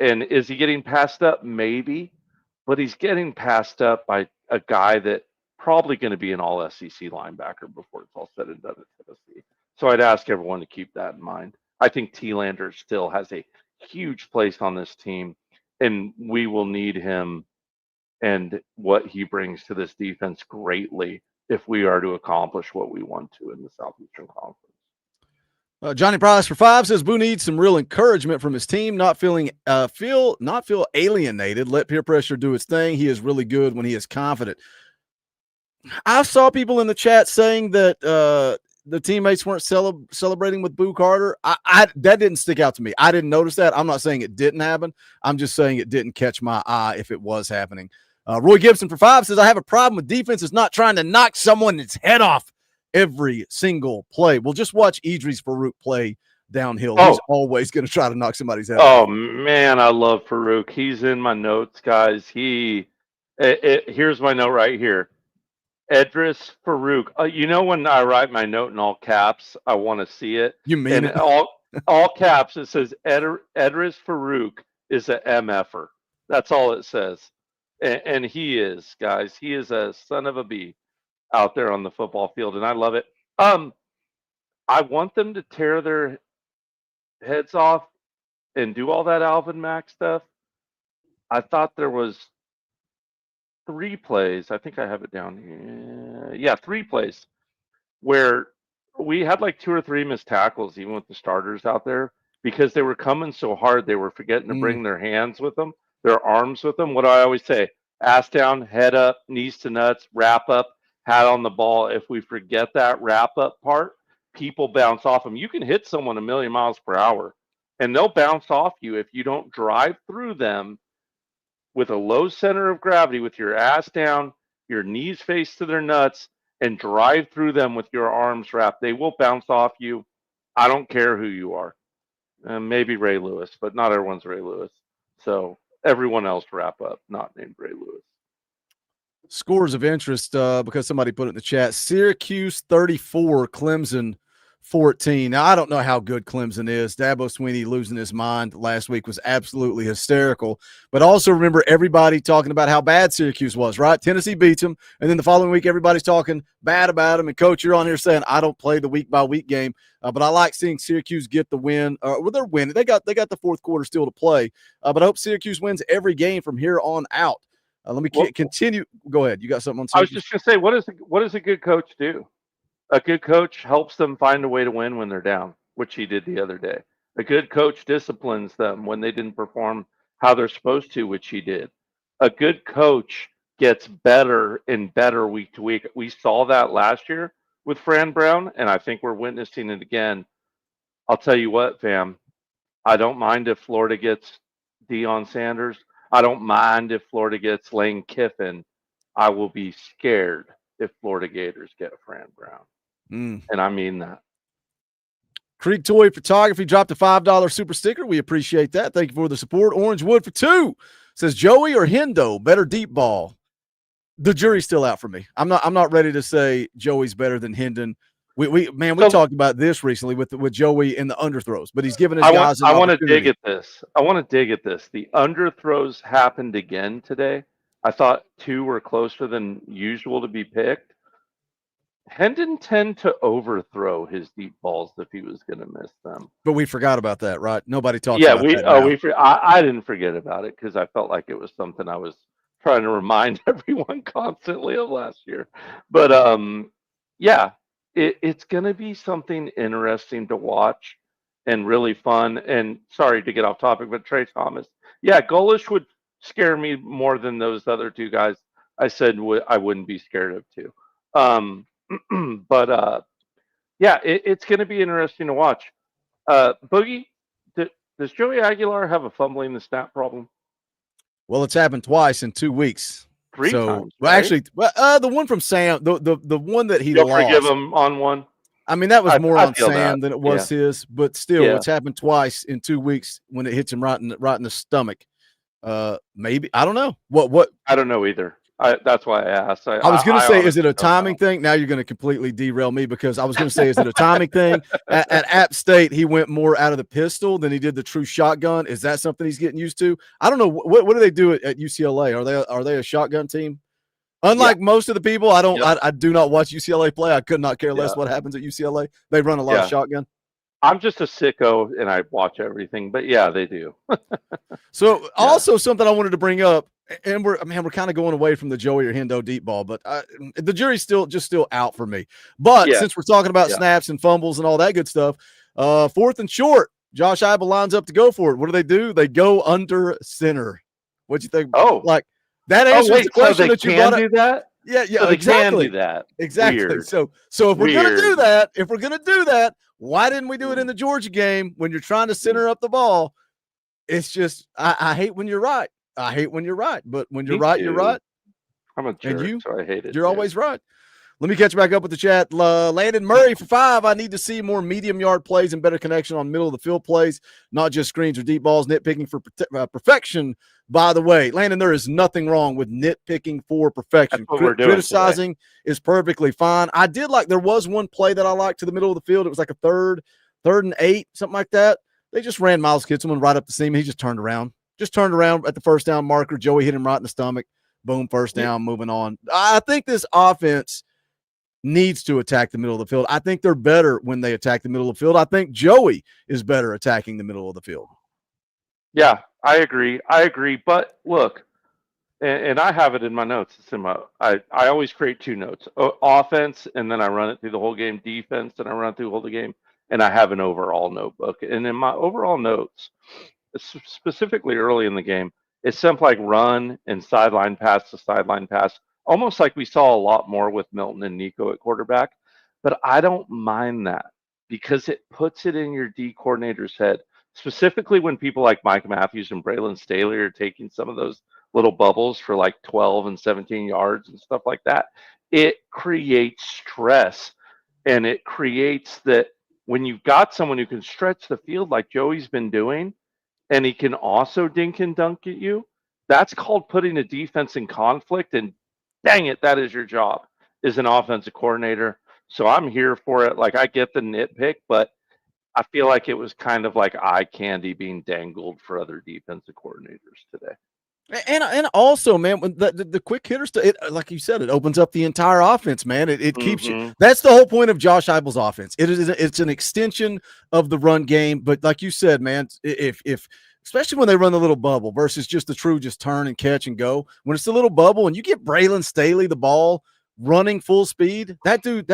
And is he getting passed up? Maybe, but he's getting passed up by a guy that probably going to be an all SEC linebacker before it's all said and done at Tennessee. So I'd ask everyone to keep that in mind. I think T-Lander still has a huge place on this team, and we will need him and what he brings to this defense greatly if we are to accomplish what we want to in the Southeastern Conference. Johnny Price for 5 says Buu needs some real encouragement from his team, not feel alienated. Let peer pressure do its thing. He is really good when he is confident. I saw people in the chat saying that the teammates weren't celebrating with Buu Carter. That didn't stick out to me. I didn't notice that. I'm not saying it didn't happen. I'm just saying it didn't catch my eye if it was happening. Roy Gibson for 5 says, I have a problem with defenses not trying to knock someone's head off every single play. Well, just watch Idris Farouk play downhill. He's always going to try to knock somebody's head off. Oh, man, I love Farouk. He's in my notes, guys. Here's my note right here. Idris Farouk. You know when I write my note in all caps, I want to see it. You mean it? all caps, it says Idris Farouk is a MFer. That's all it says. And he is, guys. He is a son of a bee out there on the football field, and I love it. I want them to tear their heads off and do all that Alvin Mack stuff. I thought there was 3 plays. I think I have it down here. Yeah, 3 plays where we had like 2 or 3 missed tackles, even with the starters out there, because they were coming so hard. They were forgetting to bring their hands with them, their arms with them. What do I always say? Ass down, head up, knees to nuts, wrap up, hat on the ball. If we forget that wrap up part, people bounce off them. You can hit someone 1,000,000 miles per hour, and they'll bounce off you if you don't drive through them with a low center of gravity, with your ass down, your knees face to their nuts, and drive through them with your arms wrapped. They will bounce off you. I don't care who you are. Maybe Ray Lewis, but not everyone's Ray Lewis. So everyone else wrap up, not named Ray Lewis. Scores of interest because somebody put it in the chat. Syracuse 34, Clemson 14. Now, I don't know how good Clemson is. Dabo Swinney losing his mind last week was absolutely hysterical. But also remember everybody talking about how bad Syracuse was, right? Tennessee beats them, and then the following week everybody's talking bad about them. And, Coach, you're on here saying I don't play the week-by-week game, but I like seeing Syracuse get the win. Well, they're winning. They got the fourth quarter still to play, but I hope Syracuse wins every game from here on out. Let me continue. Go ahead. You got something on Syracuse? I was just going to say, what does a good coach do? A good coach helps them find a way to win when they're down, which he did the other day. A good coach disciplines them when they didn't perform how they're supposed to, which he did. A good coach gets better and better week to week. We saw that last year with Fran Brown, and I think we're witnessing it again. I'll tell you what, fam. I don't mind if Florida gets Deion Sanders. I don't mind if Florida gets Lane Kiffin. I will be scared if Florida Gators get Fran Brown. And I mean that. Creek Toy Photography dropped a $5 super sticker. We appreciate that. Thank you for the support. Orange Wood for 2 says Joey or Hendo, better deep ball. The jury's still out for me. I'm not ready to say Joey's better than Hendon. We talked about this recently with Joey in the underthrows, but he's given his guys. I want to dig at this. The underthrows happened again today. I thought 2 were closer than usual to be picked. Hendon tend to overthrow his deep balls if he was going to miss them. But we forgot about that, right? Nobody talked about that. I didn't forget about it because I felt like it was something I was trying to remind everyone constantly of last year. But it's going to be something interesting to watch and really fun. And sorry to get off topic, but Trey Thomas, Golish would scare me more than those other 2 guys I said I wouldn't be scared of too. But it's going to be interesting to watch. Boogie, does Joey Aguilar have a fumbling the snap problem? Well, it's happened twice in 2 weeks. 3 times. Well, right? actually, the one from Sam, the one that he lost. Forgive him on one. I mean, that was more on Sam than it was his, but still, it's happened twice in 2 weeks when it hits him right in the stomach. Maybe I don't know what. I don't know either. That's why I asked. I was going to say, is it a honestly timing don't know. thing? Now you're going to completely derail me because I was going to say, is it a timing thing? At App State, he went more out of the pistol than he did the true shotgun. Is that something he's getting used to? I don't know. What do they do at UCLA? Are they a shotgun team? Unlike most of the people, I don't. I do not watch UCLA play. I could not care less what happens at UCLA. They run a lot of shotgun. I'm just a sicko and I watch everything, but yeah, they do. So also something I wanted to bring up, and we're kind of going away from the Joey or Hendo deep ball, but the jury's still out for me. But since we're talking about snaps and fumbles and all that good stuff, 4th and short, Josh Heupel lines up to go for it. What do? They go under center. What'd you think? Oh, like that answers the question so that you brought up. do that? Yeah, so they exactly. can do that. Exactly. Weird. So if we're gonna do that, why didn't we do it in the Georgia game when you're trying to center up the ball? It's just I hate when you're right. I hate when you're right, but when you're right, you're right. I'm a jerk, so I hate it. You're always right. Let me catch back up with the chat. Landon Murray for 5. I need to see more medium yard plays and better connection on middle of the field plays, not just screens or deep balls. Nitpicking for perfection. By the way, Landon, there is nothing wrong with nitpicking for perfection. That's what we're doing Criticizing is perfectly fine. I did there was one play that I liked to the middle of the field. It was like a third and 8, something like that. They just ran Miles Kitselman right up the seam. He just turned around at the first down marker. Joey hit him right in the stomach. Boom, first down, moving on. I think this offense needs to attack the middle of the field. I think they're better when they attack the middle of the field. I think Joey is better attacking the middle of the field. Yeah, I agree. But look, and I have it in my notes. It's in I always create 2 notes: offense, and then I run it through the whole game. Defense, and I run it through the whole game. And I have an overall notebook. And in my overall notes, specifically early in the game, it's something like run and sideline pass to sideline pass, almost like we saw a lot more with Milton and Nico at quarterback. But I don't mind that because it puts it in your D coordinator's head, specifically when people like Mike Matthews and Braylon Staley are taking some of those little bubbles for like 12 and 17 yards and stuff like that. It creates stress, and it creates that when you've got someone who can stretch the field like Joey's been doing, and he can also dink and dunk at you, that's called putting a defense in conflict. And dang it, that is your job as an offensive coordinator. So I'm here for it. Like, I get the nitpick, but I feel like it was kind of like eye candy being dangled for other defensive coordinators today. And also, man, when the quick hitters, like you said, it opens up the entire offense, man. It keeps you. That's the whole point of Josh Heupel's offense. It's an extension of the run game. But like you said, man, if especially when they run the little bubble versus just the true just turn and catch and go, when it's a little bubble and you get Braylon Staley the ball running full speed, that dude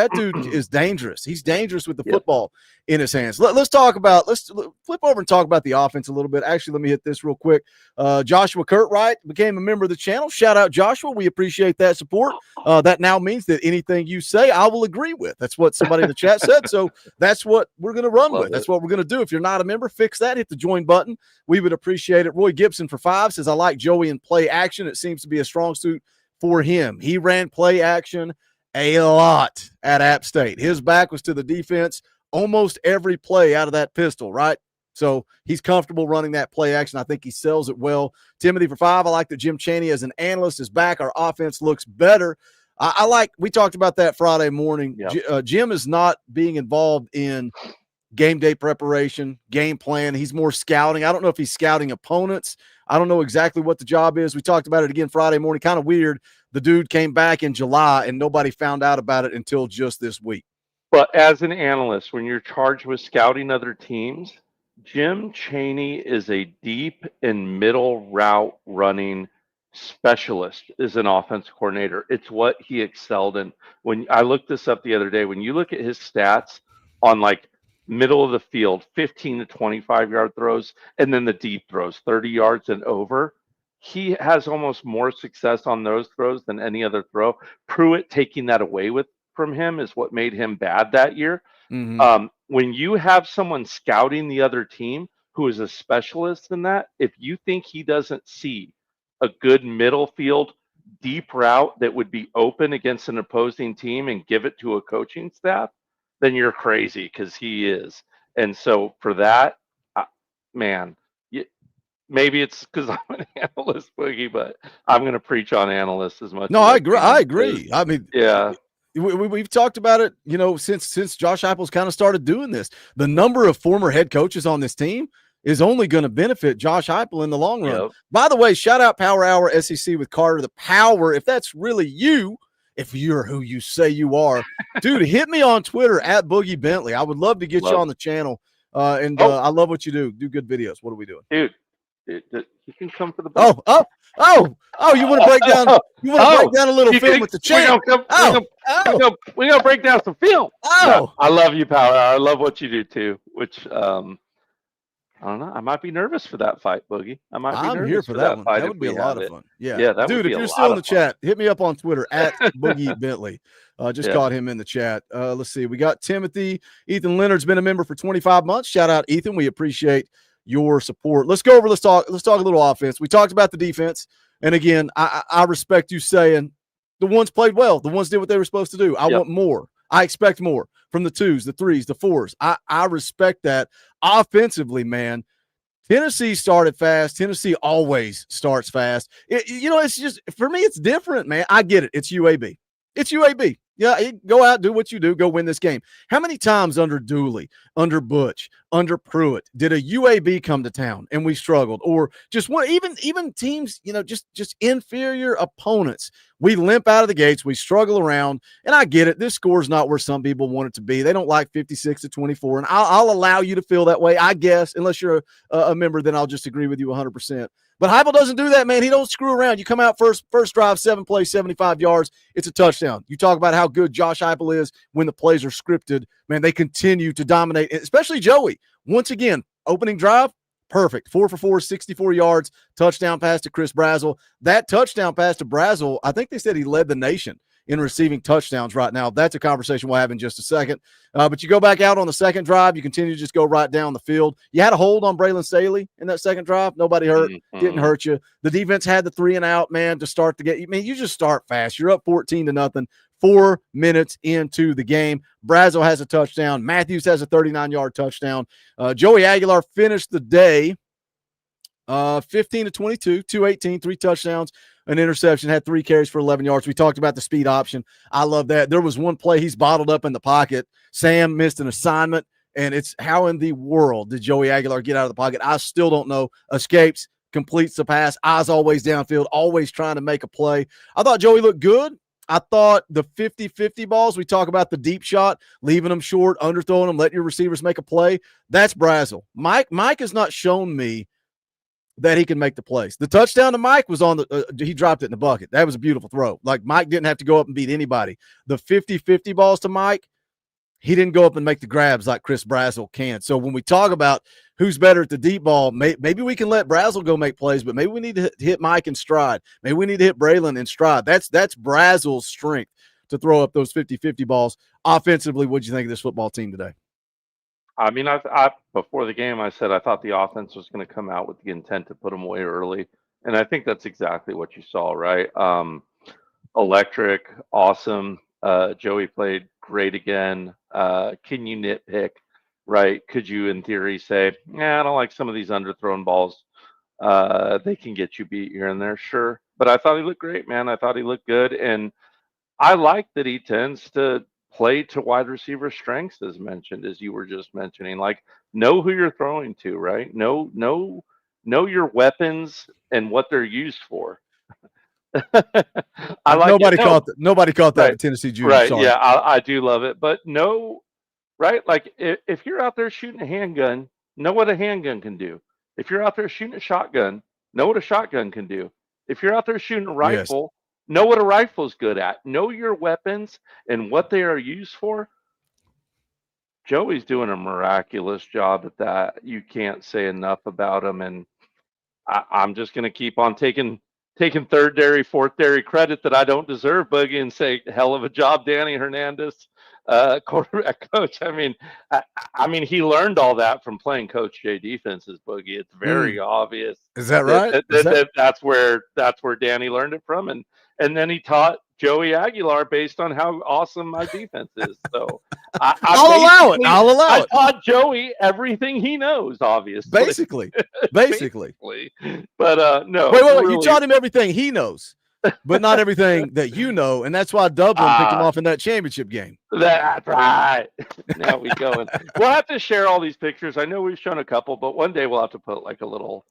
is dangerous. He's dangerous with the football in his hands. Let's flip over and talk about the offense a little bit. Actually, let me hit this real quick. Joshua Curtright became a member of the channel. Shout out, Joshua. We appreciate that support. That now means that anything you say, I will agree with. That's what somebody in the chat said. So that's what we're going to run with. That's what we're going to do. If you're not a member, fix that. Hit the join button. We would appreciate it. Roy Gibson for 5 says, I like Joey in play action. It seems to be a strong suit for him. He ran play action a lot at App State. His back was to the defense almost every play out of that pistol, right? So he's comfortable running that play action. I think he sells it well. Timothy for 5. I like that Jim Chaney as an analyst is back. Our offense looks better. We talked about that Friday morning. Yep. Jim is not being involved in game day preparation, game plan. He's more scouting. I don't know if he's scouting opponents. I don't know exactly what the job is. We talked about it again Friday morning. Kind of weird. The dude came back in July and nobody found out about it until just this week. But as an analyst, when you're charged with scouting other teams, Jim Chaney is a deep and middle route running specialist as an offense coordinator. It's what he excelled in. When I looked this up the other day, when you look at his stats on like middle of the field, 15 to 25 yard throws, and then the deep throws, 30 yards and over, he has almost more success on those throws than any other throw. Pruitt taking that away from him is what made him bad that year. Mm-hmm. When you have someone scouting the other team who is a specialist in that, if you think he doesn't see a good middle field deep route that would be open against an opposing team and give it to a coaching staff, then you're crazy, because he is. And so for that, man, maybe it's because I'm an analyst, Boogie, but I'm going to preach on analysts as much. No, as I agree. can, I agree. I mean, yeah. We've talked about it, since Josh Heupel's kind of started doing this. The number of former head coaches on this team is only going to benefit Josh Heupel in the long run. Yep. By the way, shout out Power Hour SEC with Carter. The power, if that's really you, if you're who you say you are, dude, hit me on Twitter at Boogie Bentley. I would love to get you on the channel. I love what you do. Do good videos. What are we doing? Dude, you can come for the boat. You want to break down? You want to break down a little film with the champ? We're gonna break down some film. No, I love you, Power. I love what you do too. Which I don't know. I might be nervous for that fight, Boogie. I'm here for that one. That would be a lot of fun. Yeah, that dude. Would be if you're still in the chat, hit me up on Twitter at Boogie Bentley. Just caught him in the chat. Let's see. We got Timothy. Ethan Leonard's been a member for 25 months. Shout out, Ethan. We appreciate your support. Let's go over. Let's talk a little offense. We talked about the defense, and again, I respect you saying the ones played well. The ones did what they were supposed to do. I want more. I expect more from the 2s, the 3s, the 4s. I respect that. Offensively, man, Tennessee started fast. Tennessee always starts fast. It's just, for me, it's different, man. I get it. It's UAB. It's UAB. Yeah, go out, do what you do, go win this game. How many times under Dooley, under Butch, under Pruitt did a UAB come to town and we struggled? Or just even teams, just inferior opponents. We limp out of the gates, we struggle around, and I get it. This score is not where some people want it to be. They don't like 56-24, and I'll allow you to feel that way, I guess, unless you're a member, then I'll just agree with you 100%. But Heupel doesn't do that, man. He don't screw around. You come out first drive, 7 plays, 75 yards. It's a touchdown. You talk about how good Josh Heupel is when the plays are scripted. Man, they continue to dominate, especially Joey. Once again, opening drive, perfect. 4 for 4, 64 yards, touchdown pass to Chris Brazzell. That touchdown pass to Brazzell, I think they said he led the nation in receiving touchdowns right now. That's a conversation we'll have in just a second. But you go back out on the second drive, you continue to just go right down the field. You had a hold on Braylon Staley in that second drive. Nobody hurt. Didn't hurt you. The defense had the 3 and out, man, to start the game. I mean, you just start fast. You're up 14-0, 4 minutes into the game. Brazzell has a touchdown. Matthews has a 39-yard touchdown. Joey Aguilar finished the day 15-22, 218, 3 touchdowns, an interception, had 3 carries for 11 yards. We talked about the speed option. I love that. There was one play he's bottled up in the pocket. Sam missed an assignment, and it's how in the world did Joey Aguilar get out of the pocket? I still don't know. Escapes, completes the pass, eyes always downfield, always trying to make a play. I thought Joey looked good. I thought the 50-50 balls, we talk about the deep shot, leaving them short, underthrowing them, letting your receivers make a play. That's Brazzell. Mike has not shown me that he can make the plays. The touchdown to Mike was on he dropped it in the bucket. That was a beautiful throw. Like, Mike didn't have to go up and beat anybody. The 50-50 balls to Mike, he didn't go up and make the grabs like Chris Brazzell can. So when we talk about who's better at the deep ball, maybe we can let Brazzell go make plays, but maybe we need to hit Mike in stride. Maybe we need to hit Braylon in stride. That's Brazzell's strength to throw up those 50-50 balls. Offensively, what did you think of this football team today? I mean, I before the game, I said I thought the offense was going to come out with the intent to put them away early, and I think that's exactly what you saw, right? Electric, awesome. Joey played great again. Can you nitpick, right? Could you, in theory, say, I don't like some of these underthrown balls. They can get you beat here and there, sure. But I thought he looked great, man. I thought he looked good, and I like that he tends to play to wide receiver strengths, as mentioned, as you were just mentioning. Like, know who you're throwing to, right? Know your weapons and what they're used for. Nobody caught that right. at Tennessee Junior. Right? Sorry. Yeah, I do love it. But right? Like, if you're out there shooting a handgun, know what a handgun can do. If you're out there shooting a shotgun, know what a shotgun can do. If you're out there shooting a rifle, know what a rifle's good at. Know your weapons and what they are used for. Joey's doing a miraculous job at that. You can't say enough about him, and I'm just going to keep on taking third dairy, fourth dairy credit that I don't deserve, Boogie, and say, hell of a job, Danny Hernandez, quarterback coach. I mean, he learned all that from playing Coach J defenses, Boogie. It's very obvious. Is that right? That's where Danny learned it from, and then he taught Joey Aguilar based on how awesome my defense is. So I'll allow it. I'll allow it. I taught Joey everything he knows, obviously. Basically. But no. Wait. Really, You taught him everything he knows, but not everything that you know, and that's why Dublin picked him off in that championship game. That's right. Now we go. And we'll have to share all these pictures. I know we've shown a couple, but one day we'll have to put like a little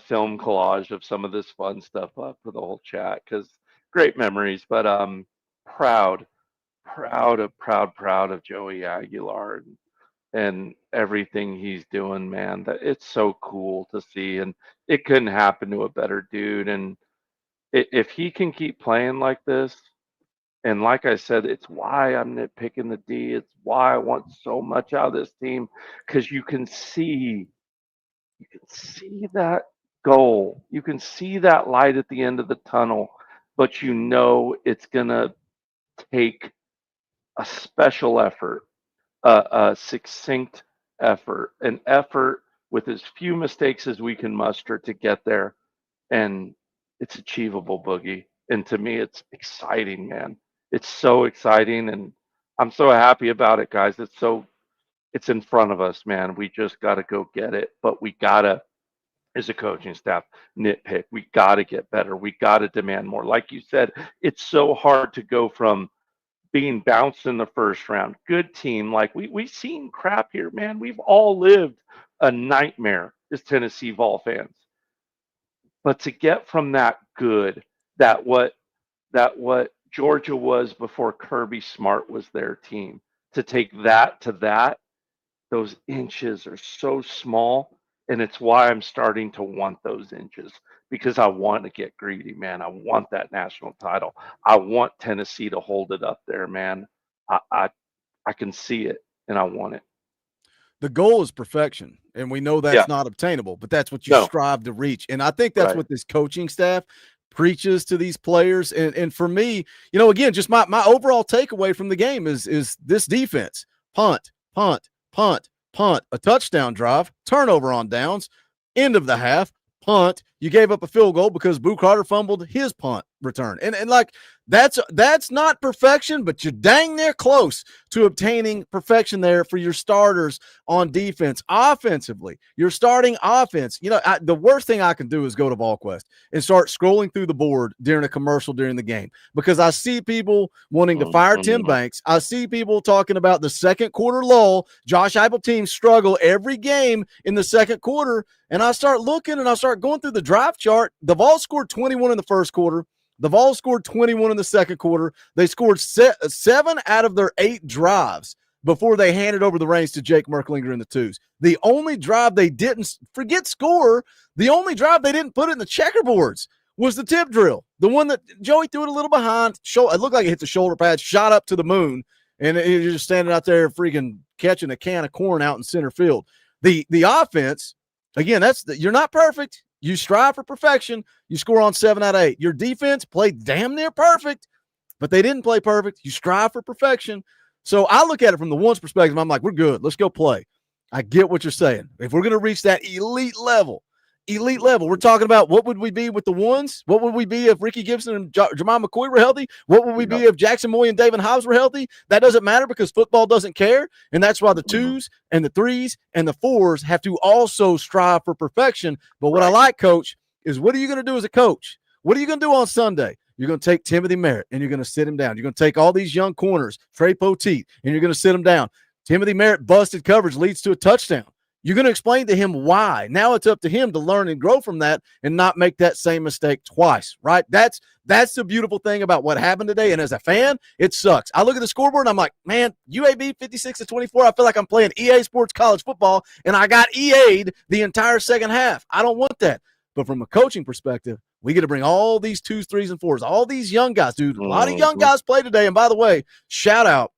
film collage of some of this fun stuff up for the whole chat, because great memories. But proud of Joey Aguilar and everything he's doing, man. That it's so cool to see, and it couldn't happen to a better dude. And if he can keep playing like this, and like I said, it's why I'm nitpicking the D. It's why I want so much out of this team, because you can see that goal. You can see that light at the end of the tunnel, but you know it's gonna take a special effort, a succinct effort, an effort with as few mistakes as we can muster to get there. And it's achievable, Boogie. And to me, it's exciting, man. It's so exciting, and I'm so happy about it, guys. It's in front of us, man. We just got to go get it. But we got to, as a coaching staff, nitpick. We got to get better. We got to demand more. Like you said, it's so hard to go from being bounced in the first round, good team, like we've seen crap here, man. We've all lived a nightmare as Tennessee Vol fans. But to get from that good, that what Georgia was before Kirby Smart was their team, to take that to that, those inches are so small, and it's why I'm starting to want those inches, because I want to get greedy, man. I want that national title. I want Tennessee to hold it up there, man. I can see it, and I want it. The goal is perfection, and we know that's not obtainable, but that's what you strive to reach. And I think that's what this coaching staff preaches to these players. And for me, you know, again, just my overall takeaway from the game is this defense: punt, punt, punt, punt, a touchdown drive, turnover on downs, end of the half, punt. You gave up a field goal because Buu Carter fumbled his punt return. And like, that's not perfection, but you're dang near close to obtaining perfection there for your starters on defense. Offensively, your starting offense, you know, the worst thing I can do is go to VolQuest and start scrolling through the board during a commercial during the game, because I see people wanting to fire Tim Banks. I see people talking about the second quarter lull. Josh Heupel teams struggle every game in the second quarter. And I start looking and I start going through the drive chart. The Vols scored 21 in the first quarter. The Vols scored 21 in the second quarter. They scored 7 out of their 8 drives before they handed over the reins to Jake Merklinger in the twos. The only drive they didn't forget score, the only drive they didn't put in the checkerboards was the tip drill. The one that Joey threw it a little behind. It looked like it hit the shoulder pad, shot up to the moon, and you're just standing out there freaking catching a can of corn out in center field. The offense, again, you're not perfect. You strive for perfection. You score on 7 out of 8. Your defense played damn near perfect, but they didn't play perfect. You strive for perfection. So I look at it from the ones perspective. I'm like, we're good. Let's go play. I get what you're saying. If we're going to reach that elite level, we're talking about what would we be with the ones? What would we be if Ricky Gibson and Jamal McCoy were healthy? What would we be if Jackson Moy and David Hobbs were healthy? That doesn't matter, because football doesn't care. And that's why the 2s and the 3s and the 4s have to also strive for perfection. But what I like, Coach, is what are you going to do as a coach? What are you going to do on Sunday? You're going to take Timothy Merritt and you're going to sit him down. You're going to take all these young corners, Trey Poteet, and you're going to sit him down. Timothy Merritt busted coverage leads to a touchdown. You're going to explain to him why. Now it's up to him to learn and grow from that and not make that same mistake twice, right? That's the beautiful thing about what happened today. And as a fan, it sucks. I look at the scoreboard and I'm like, man, UAB 56-24. I feel like I'm playing EA Sports college football, and I got EA'd the entire second half. I don't want that. But from a coaching perspective, we get to bring all these 2s, 3s, and 4s, all these young guys, dude. A lot of young guys play today. And by the way, shout out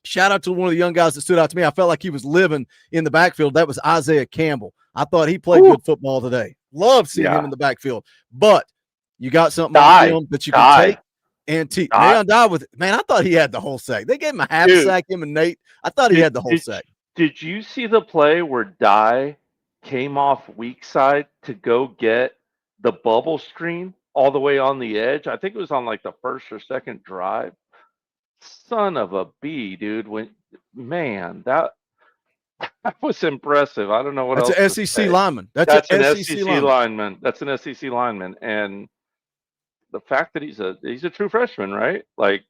to one of the young guys that stood out to me. I felt like he was living in the backfield. That was Isaiah Campbell. I thought he played good football today. Love seeing him in the backfield. But you got something on film that you can take and teach. Man, I thought he had the whole sack. They gave him a half sack, him and Nate. I thought he had the whole sack. Did you see the play where Dye came off weak side to go get the bubble screen all the way on the edge. I think it was on like the first or second drive. Son of a bee, dude. Man, that was impressive. I don't know what That's else an to SEC say. lineman. That's an an SEC SEC lineman. lineman. That's an SEC lineman. And the fact that he's a true freshman, right? Like,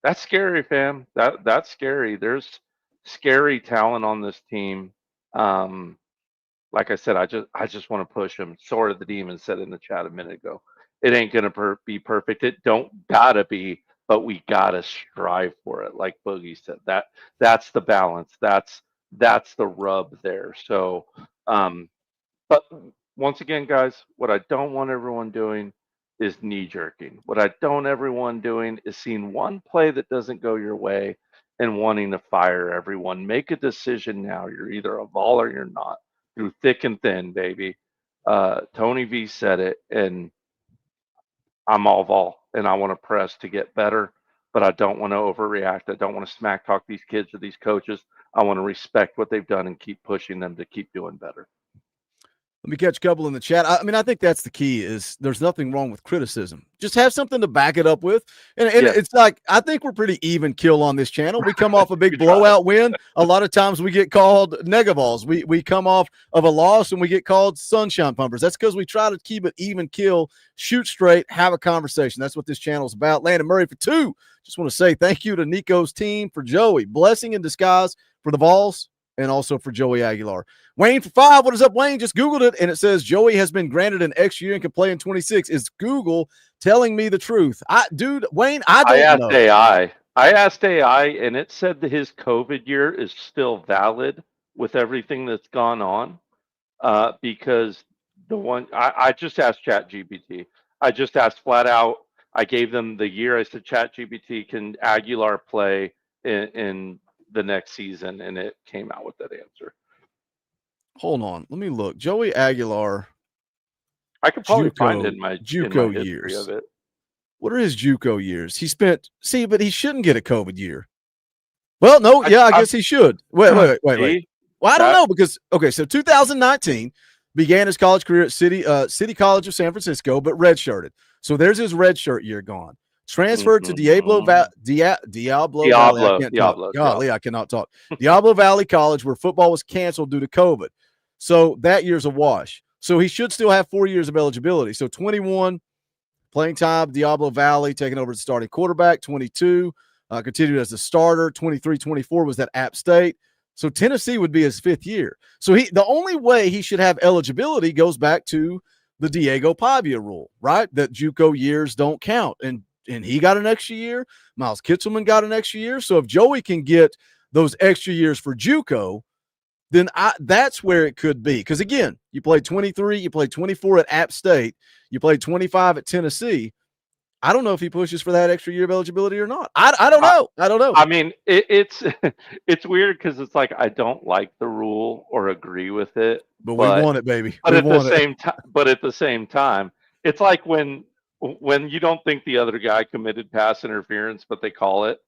that's scary, fam. That's scary. There's scary talent on this team. Like I said, I just want to push him. Sword of the Demon said in the chat a minute ago. It ain't gonna be perfect. It don't gotta be, but we gotta strive for it. Like Boogie said, that's the balance. That's the rub there. So, but once again, guys, what I don't want everyone doing is knee jerking. What I don't everyone doing is seeing one play that doesn't go your way and wanting to fire everyone. Make a decision now. You're either a Vol or you're not. Through thick and thin, baby. Tony V said it, and I'm all Vol, and I want to press to get better, but I don't want to overreact. I don't want to smack talk these kids or these coaches. I want to respect what they've done and keep pushing them to keep doing better. Let me catch a couple in the chat. I mean, I think that's the key is there's nothing wrong with criticism. Just have something to back it up with. And it's like, I think we're pretty even kill on this channel. We come off a big blowout win. A lot of times we get called negavals. We come off of a loss and we get called sunshine pumpers. That's because we try to keep it even kill, shoot straight, have a conversation. That's what this channel is about. Landon Murray for 2. Just want to say thank you to Nico's team, for Joey. Blessing in disguise for the Vols and also for Joey Aguilar. Wayne for 5. What is up, Wayne? Just Googled it, and it says Joey has been granted an extra year and can play in 26. Is Google telling me the truth? Dude, Wayne, I don't know. I asked AI, and it said that his COVID year is still valid with everything that's gone on, because the one I just asked ChatGPT. I just asked flat out. I gave them the year. I said, ChatGPT, can Aguilar play in the next season? And it came out with that answer. Hold on. Let me look. Joey Aguilar. I could probably find it in my JUCO years. Of it. What are his JUCO years? He spent, but he shouldn't get a COVID year. Well, no, I guess he should. Wait. Well, I don't know because, so 2019 began his college career at City College of San Francisco, but redshirted. So there's his redshirt year gone. Transferred to Diablo Valley. I cannot talk. Diablo Valley College, where football was canceled due to COVID. So that year's a wash. So he should still have 4 years of eligibility. So 21 playing time, Diablo Valley, taking over as starting quarterback. 22 continued as a starter. 23-24 was at App State. So Tennessee would be his 5th year. So the only way he should have eligibility goes back to the Diego Pavia rule, right? That JUCO years don't count. And he got an extra year. Miles Kitzelman got an extra year. So if Joey can get those extra years for JUCO, then that's where it could be. Because, again, you played 23, you played 24 at App State, you played 25 at Tennessee. I don't know if he pushes for that extra year of eligibility or not. I don't know. I don't know. I mean, it's weird because it's like I don't like the rule or agree with it. But we want it, baby. But at the same time, it's like when you don't think the other guy committed pass interference, but they call it.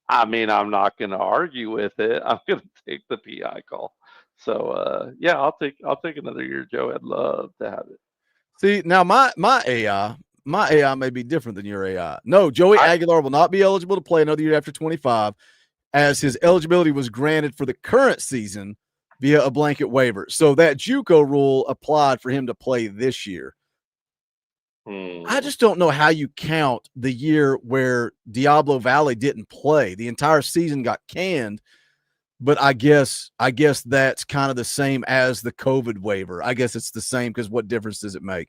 I mean, I'm not going to argue with it. I'm going to take the PI call. So I'll take another year, Joe. I'd love to have it. See, now my AI may be different than your AI. No, Joey Aguilar will not be eligible to play another year after 25, as his eligibility was granted for the current season via a blanket waiver. So that JUCO rule applied for him to play this year. I just don't know how you count the year where Diablo Valley didn't play. The entire season got canned, but I guess that's kind of the same as the COVID waiver. I guess it's the same because what difference does it make?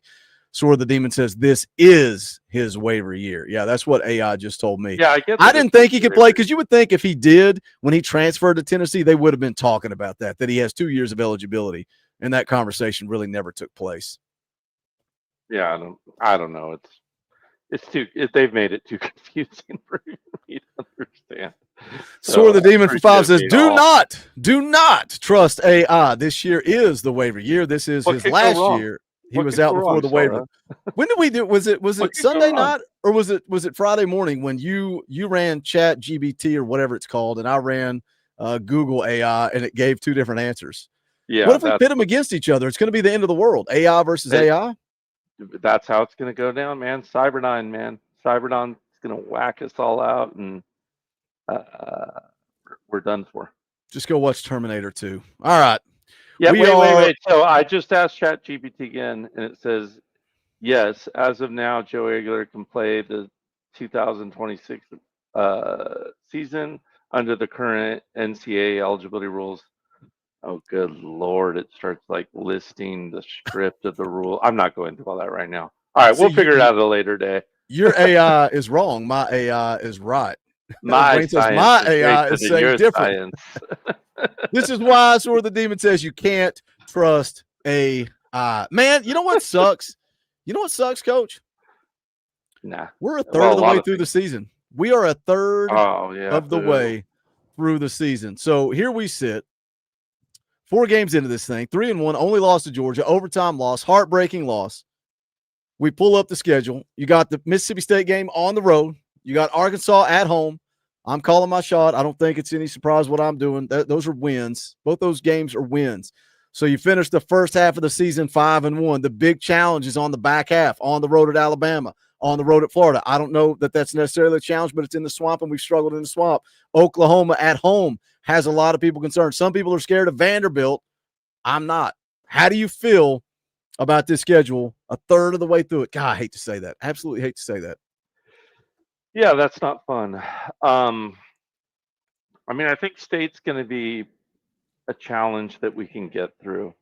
Sword of the Demon says this is his waiver year. Yeah, that's what AI just told me. Yeah, I didn't think he could play because you would think if he did when he transferred to Tennessee, they would have been talking about that he has 2 years of eligibility, and that conversation really never took place. Yeah, I don't know. They've made it too confusing for me to understand. Sword of the Demon for 5 says, do not trust AI. This year is the waiver year. This is his last year. He was out before the waiver. When did we do? Was it Sunday night or was it Friday morning when you ran Chat GBT or whatever it's called, and I ran Google AI, and it gave 2 different answers? Yeah. What if we pit them against each other? It's going to be the end of the world. AI versus AI. that's how it's going to go down, man. Cyberdyne, man. Cyberdyne's going to whack us all out, and we're done for. Just go watch Terminator 2. All right. Yeah, wait. So I just asked ChatGPT again, and it says, yes, as of now, Joe Aguilar can play the 2026 season under the current NCAA eligibility rules. Oh, good Lord. It starts like listing the script of the rule. I'm not going through all that right now. All right, we'll figure it out at a later day. Your AI is wrong. My AI is right. My AI is saying different. This is why Sword of the Demon says you can't trust AI. Man, you know what sucks? You know what sucks, Coach? Nah. We're a third of the way through the season. We are a third of the way through the season. So here we sit. 4 games into this thing, 3-1, only lost to Georgia, overtime loss, heartbreaking loss. We pull up the schedule. You got the Mississippi State game on the road. You got Arkansas at home. I'm calling my shot. I don't think it's any surprise what I'm doing. Those are wins. Both those games are wins. So you finish the first half of the season 5-1. The big challenge is on the back half, on the road at Alabama, on the road at Florida. I don't know that that's necessarily a challenge, but it's in the swamp, and we've struggled in the swamp. Oklahoma at home has a lot of people concerned. Some people are scared of Vanderbilt. I'm not. How do you feel about this schedule a third of the way through it? God, I hate to say that. Absolutely hate to say that. Yeah, that's not fun. I mean, I think State's going to be a challenge that we can get through.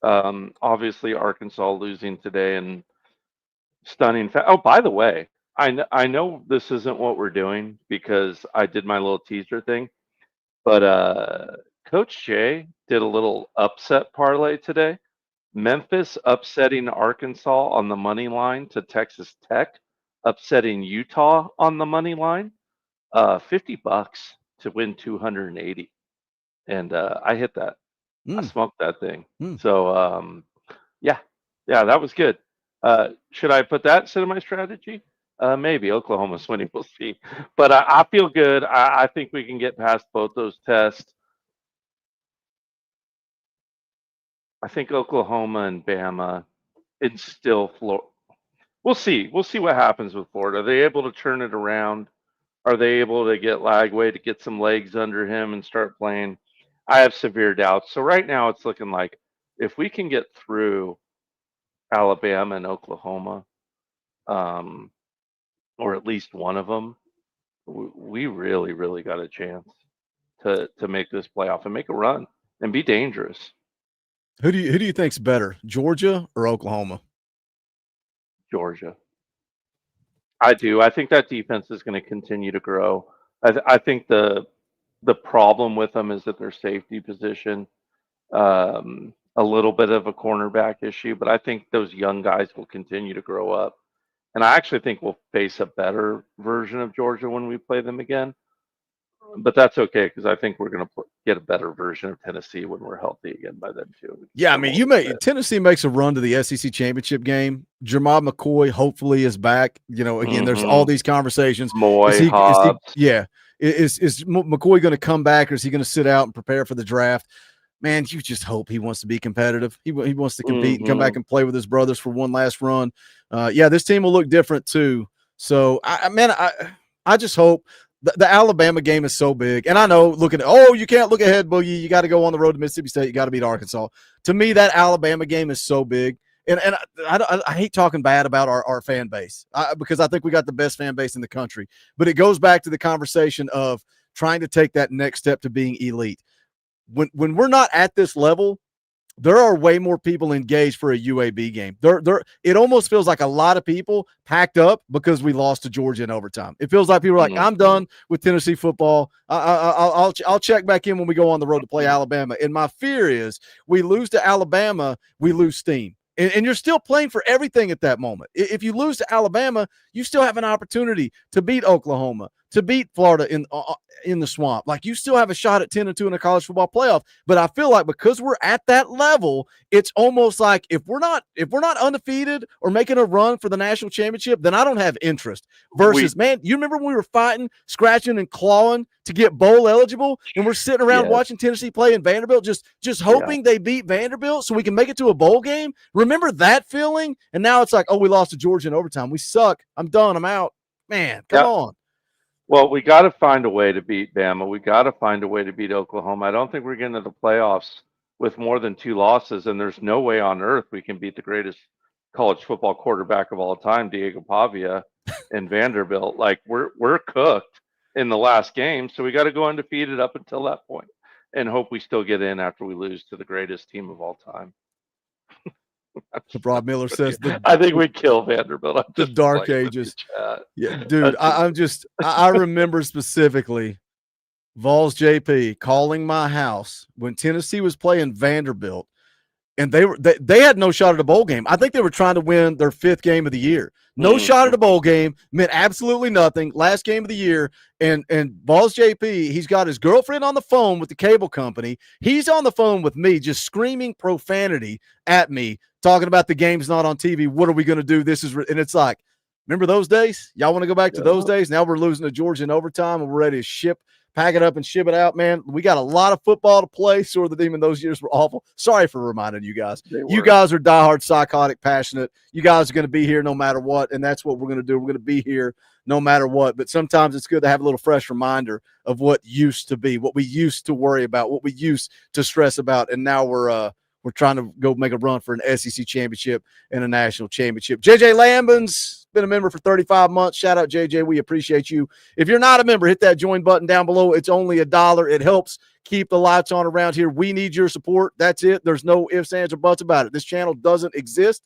Obviously, Arkansas losing today and stunning. Oh, by the way, I know this isn't what we're doing because I did my little teaser thing, but Coach Jay did a little upset parlay today. Memphis upsetting Arkansas on the money line to Texas Tech, upsetting Utah on the money line, $50 to win 280, and I hit that. I smoked that thing. So yeah, that was good. Should I put that instead of my strategy? Maybe Oklahoma's winning. We'll see. But I feel good. I think we can get past both those tests. I think Oklahoma and Bama instill Florida. We'll see. We'll see what happens with Florida. Are they able to turn it around? Are they able to get Lagway to get some legs under him and start playing? I have severe doubts. So right now it's looking like if we can get through Alabama and Oklahoma, or at least one of them, we really, really got a chance to make this playoff and make a run and be dangerous. Who do you think's better, Georgia or Oklahoma? Georgia. I do. I think that defense is going to continue to grow. I think the problem with them is that their safety position, a little bit of a cornerback issue, but I think those young guys will continue to grow up. And I actually think we'll face a better version of Georgia when we play them again. But that's okay because I think we're going to get a better version of Tennessee when we're healthy again by then too. Yeah, I mean, Tennessee makes a run to the SEC championship game. Jermod McCoy hopefully is back. You know, again, there's all these conversations. Is McCoy going to come back, or is he going to sit out and prepare for the draft? Man, you just hope he wants to be competitive. He wants to compete and come back and play with his brothers for one last run. This team will look different too. So, I just hope. The Alabama game is so big. And I know you can't look ahead, Boogie. You got to go on the road to Mississippi State. You got to beat Arkansas. To me, that Alabama game is so big. And I hate talking bad about our fan base because I think we got the best fan base in the country. But it goes back to the conversation of trying to take that next step to being elite. When we're not at this level, there are way more people engaged for a UAB game. It almost feels like a lot of people packed up because we lost to Georgia in overtime. It feels like people are like, I'm done with Tennessee football. I'll check back in when we go on the road to play Alabama. And my fear is we lose to Alabama, we lose steam. And you're still playing for everything at that moment. If you lose to Alabama, you still have an opportunity to beat Oklahoma, to beat Florida in the swamp. Like, you still have a shot at 10-2 in a college football playoff. But I feel like because we're at that level, it's almost like if we're not undefeated or making a run for the national championship, then I don't have interest. Versus, man, you remember when we were fighting, scratching and clawing to get bowl eligible, and we're sitting around watching Tennessee play in Vanderbilt, just hoping they beat Vanderbilt so we can make it to a bowl game? Remember that feeling? And now it's like, oh, we lost to Georgia in overtime. We suck. I'm done. I'm out. Man, come on. Well, we got to find a way to beat Bama. We got to find a way to beat Oklahoma. I don't think we're getting to the playoffs with more than 2 losses, and there's no way on earth we can beat the greatest college football quarterback of all time, Diego Pavia, in Vanderbilt. Like, we're cooked in the last game, so we got to go undefeated up until that point and hope we still get in after we lose to the greatest team of all time. Rob Miller says I think we'd kill Vanderbilt. The dark ages. Yeah, dude. I remember specifically Vols JP calling my house when Tennessee was playing Vanderbilt, and they had no shot at a bowl game. I think they were trying to win their 5th game of the year. No shot at a bowl game, meant absolutely nothing. Last game of the year, and Vols JP, he's got his girlfriend on the phone with the cable company. He's on the phone with me, just screaming profanity at me, talking about the game's not on TV. What are we going to do? And it's like, remember those days? Y'all want to go back to those days? Now we're losing to Georgia in overtime, and we're ready to pack it up and ship it out, man. We got a lot of football to play. Sword of the Demon, those years were awful. Sorry for reminding you guys. You guys are diehard, psychotic, passionate. You guys are going to be here no matter what, and that's what we're going to do. We're going to be here no matter what. But sometimes it's good to have a little fresh reminder of what used to be, what we used to worry about, what we used to stress about, and now we're trying to go make a run for an SEC championship and a national championship. JJ Lambens been a member for 35 months. Shout out, JJ. We appreciate you. If you're not a member, hit that join button down below. It's only $1. It helps keep the lights on around here. We need your support. That's it. There's no ifs, ands, or buts about it. This channel doesn't exist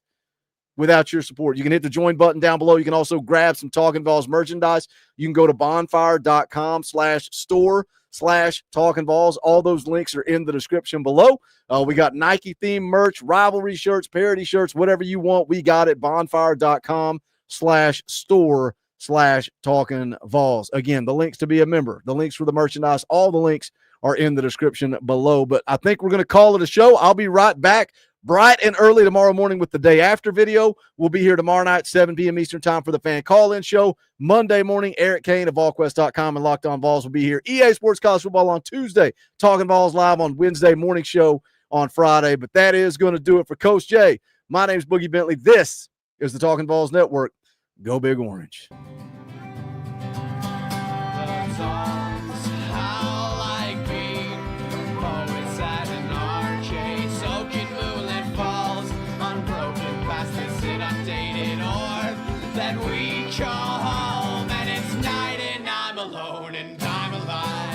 without your support. You can hit the join button down below. You can also grab some Talkin VAWLS merchandise. You can go to bonfire.com/store/Talkin VAWLS. All those links are in the description below. We got Nike themed merch, rivalry shirts, parody shirts, whatever you want. We got it. bonfire.com/store/Talkin VAWLS. Again, the links to be a member, the links for the merchandise, all the links are in the description below. But I think we're going to call it a show. I'll be right back bright and early tomorrow morning with the day after video. We'll be here tomorrow night, 7 p.m. Eastern time for the fan call-in show. Monday morning, Eric Kane of VolQuest.com and Locked On Vols will be here. EA Sports College Football on Tuesday. Talkin VAWLS live on Wednesday, morning show on Friday. But that is going to do it for Coach Jay. My name's Boogie Bentley. This is the Talkin VAWLS Network. Go Big Orange. That we call home, and it's night and I'm alone and I'm alive.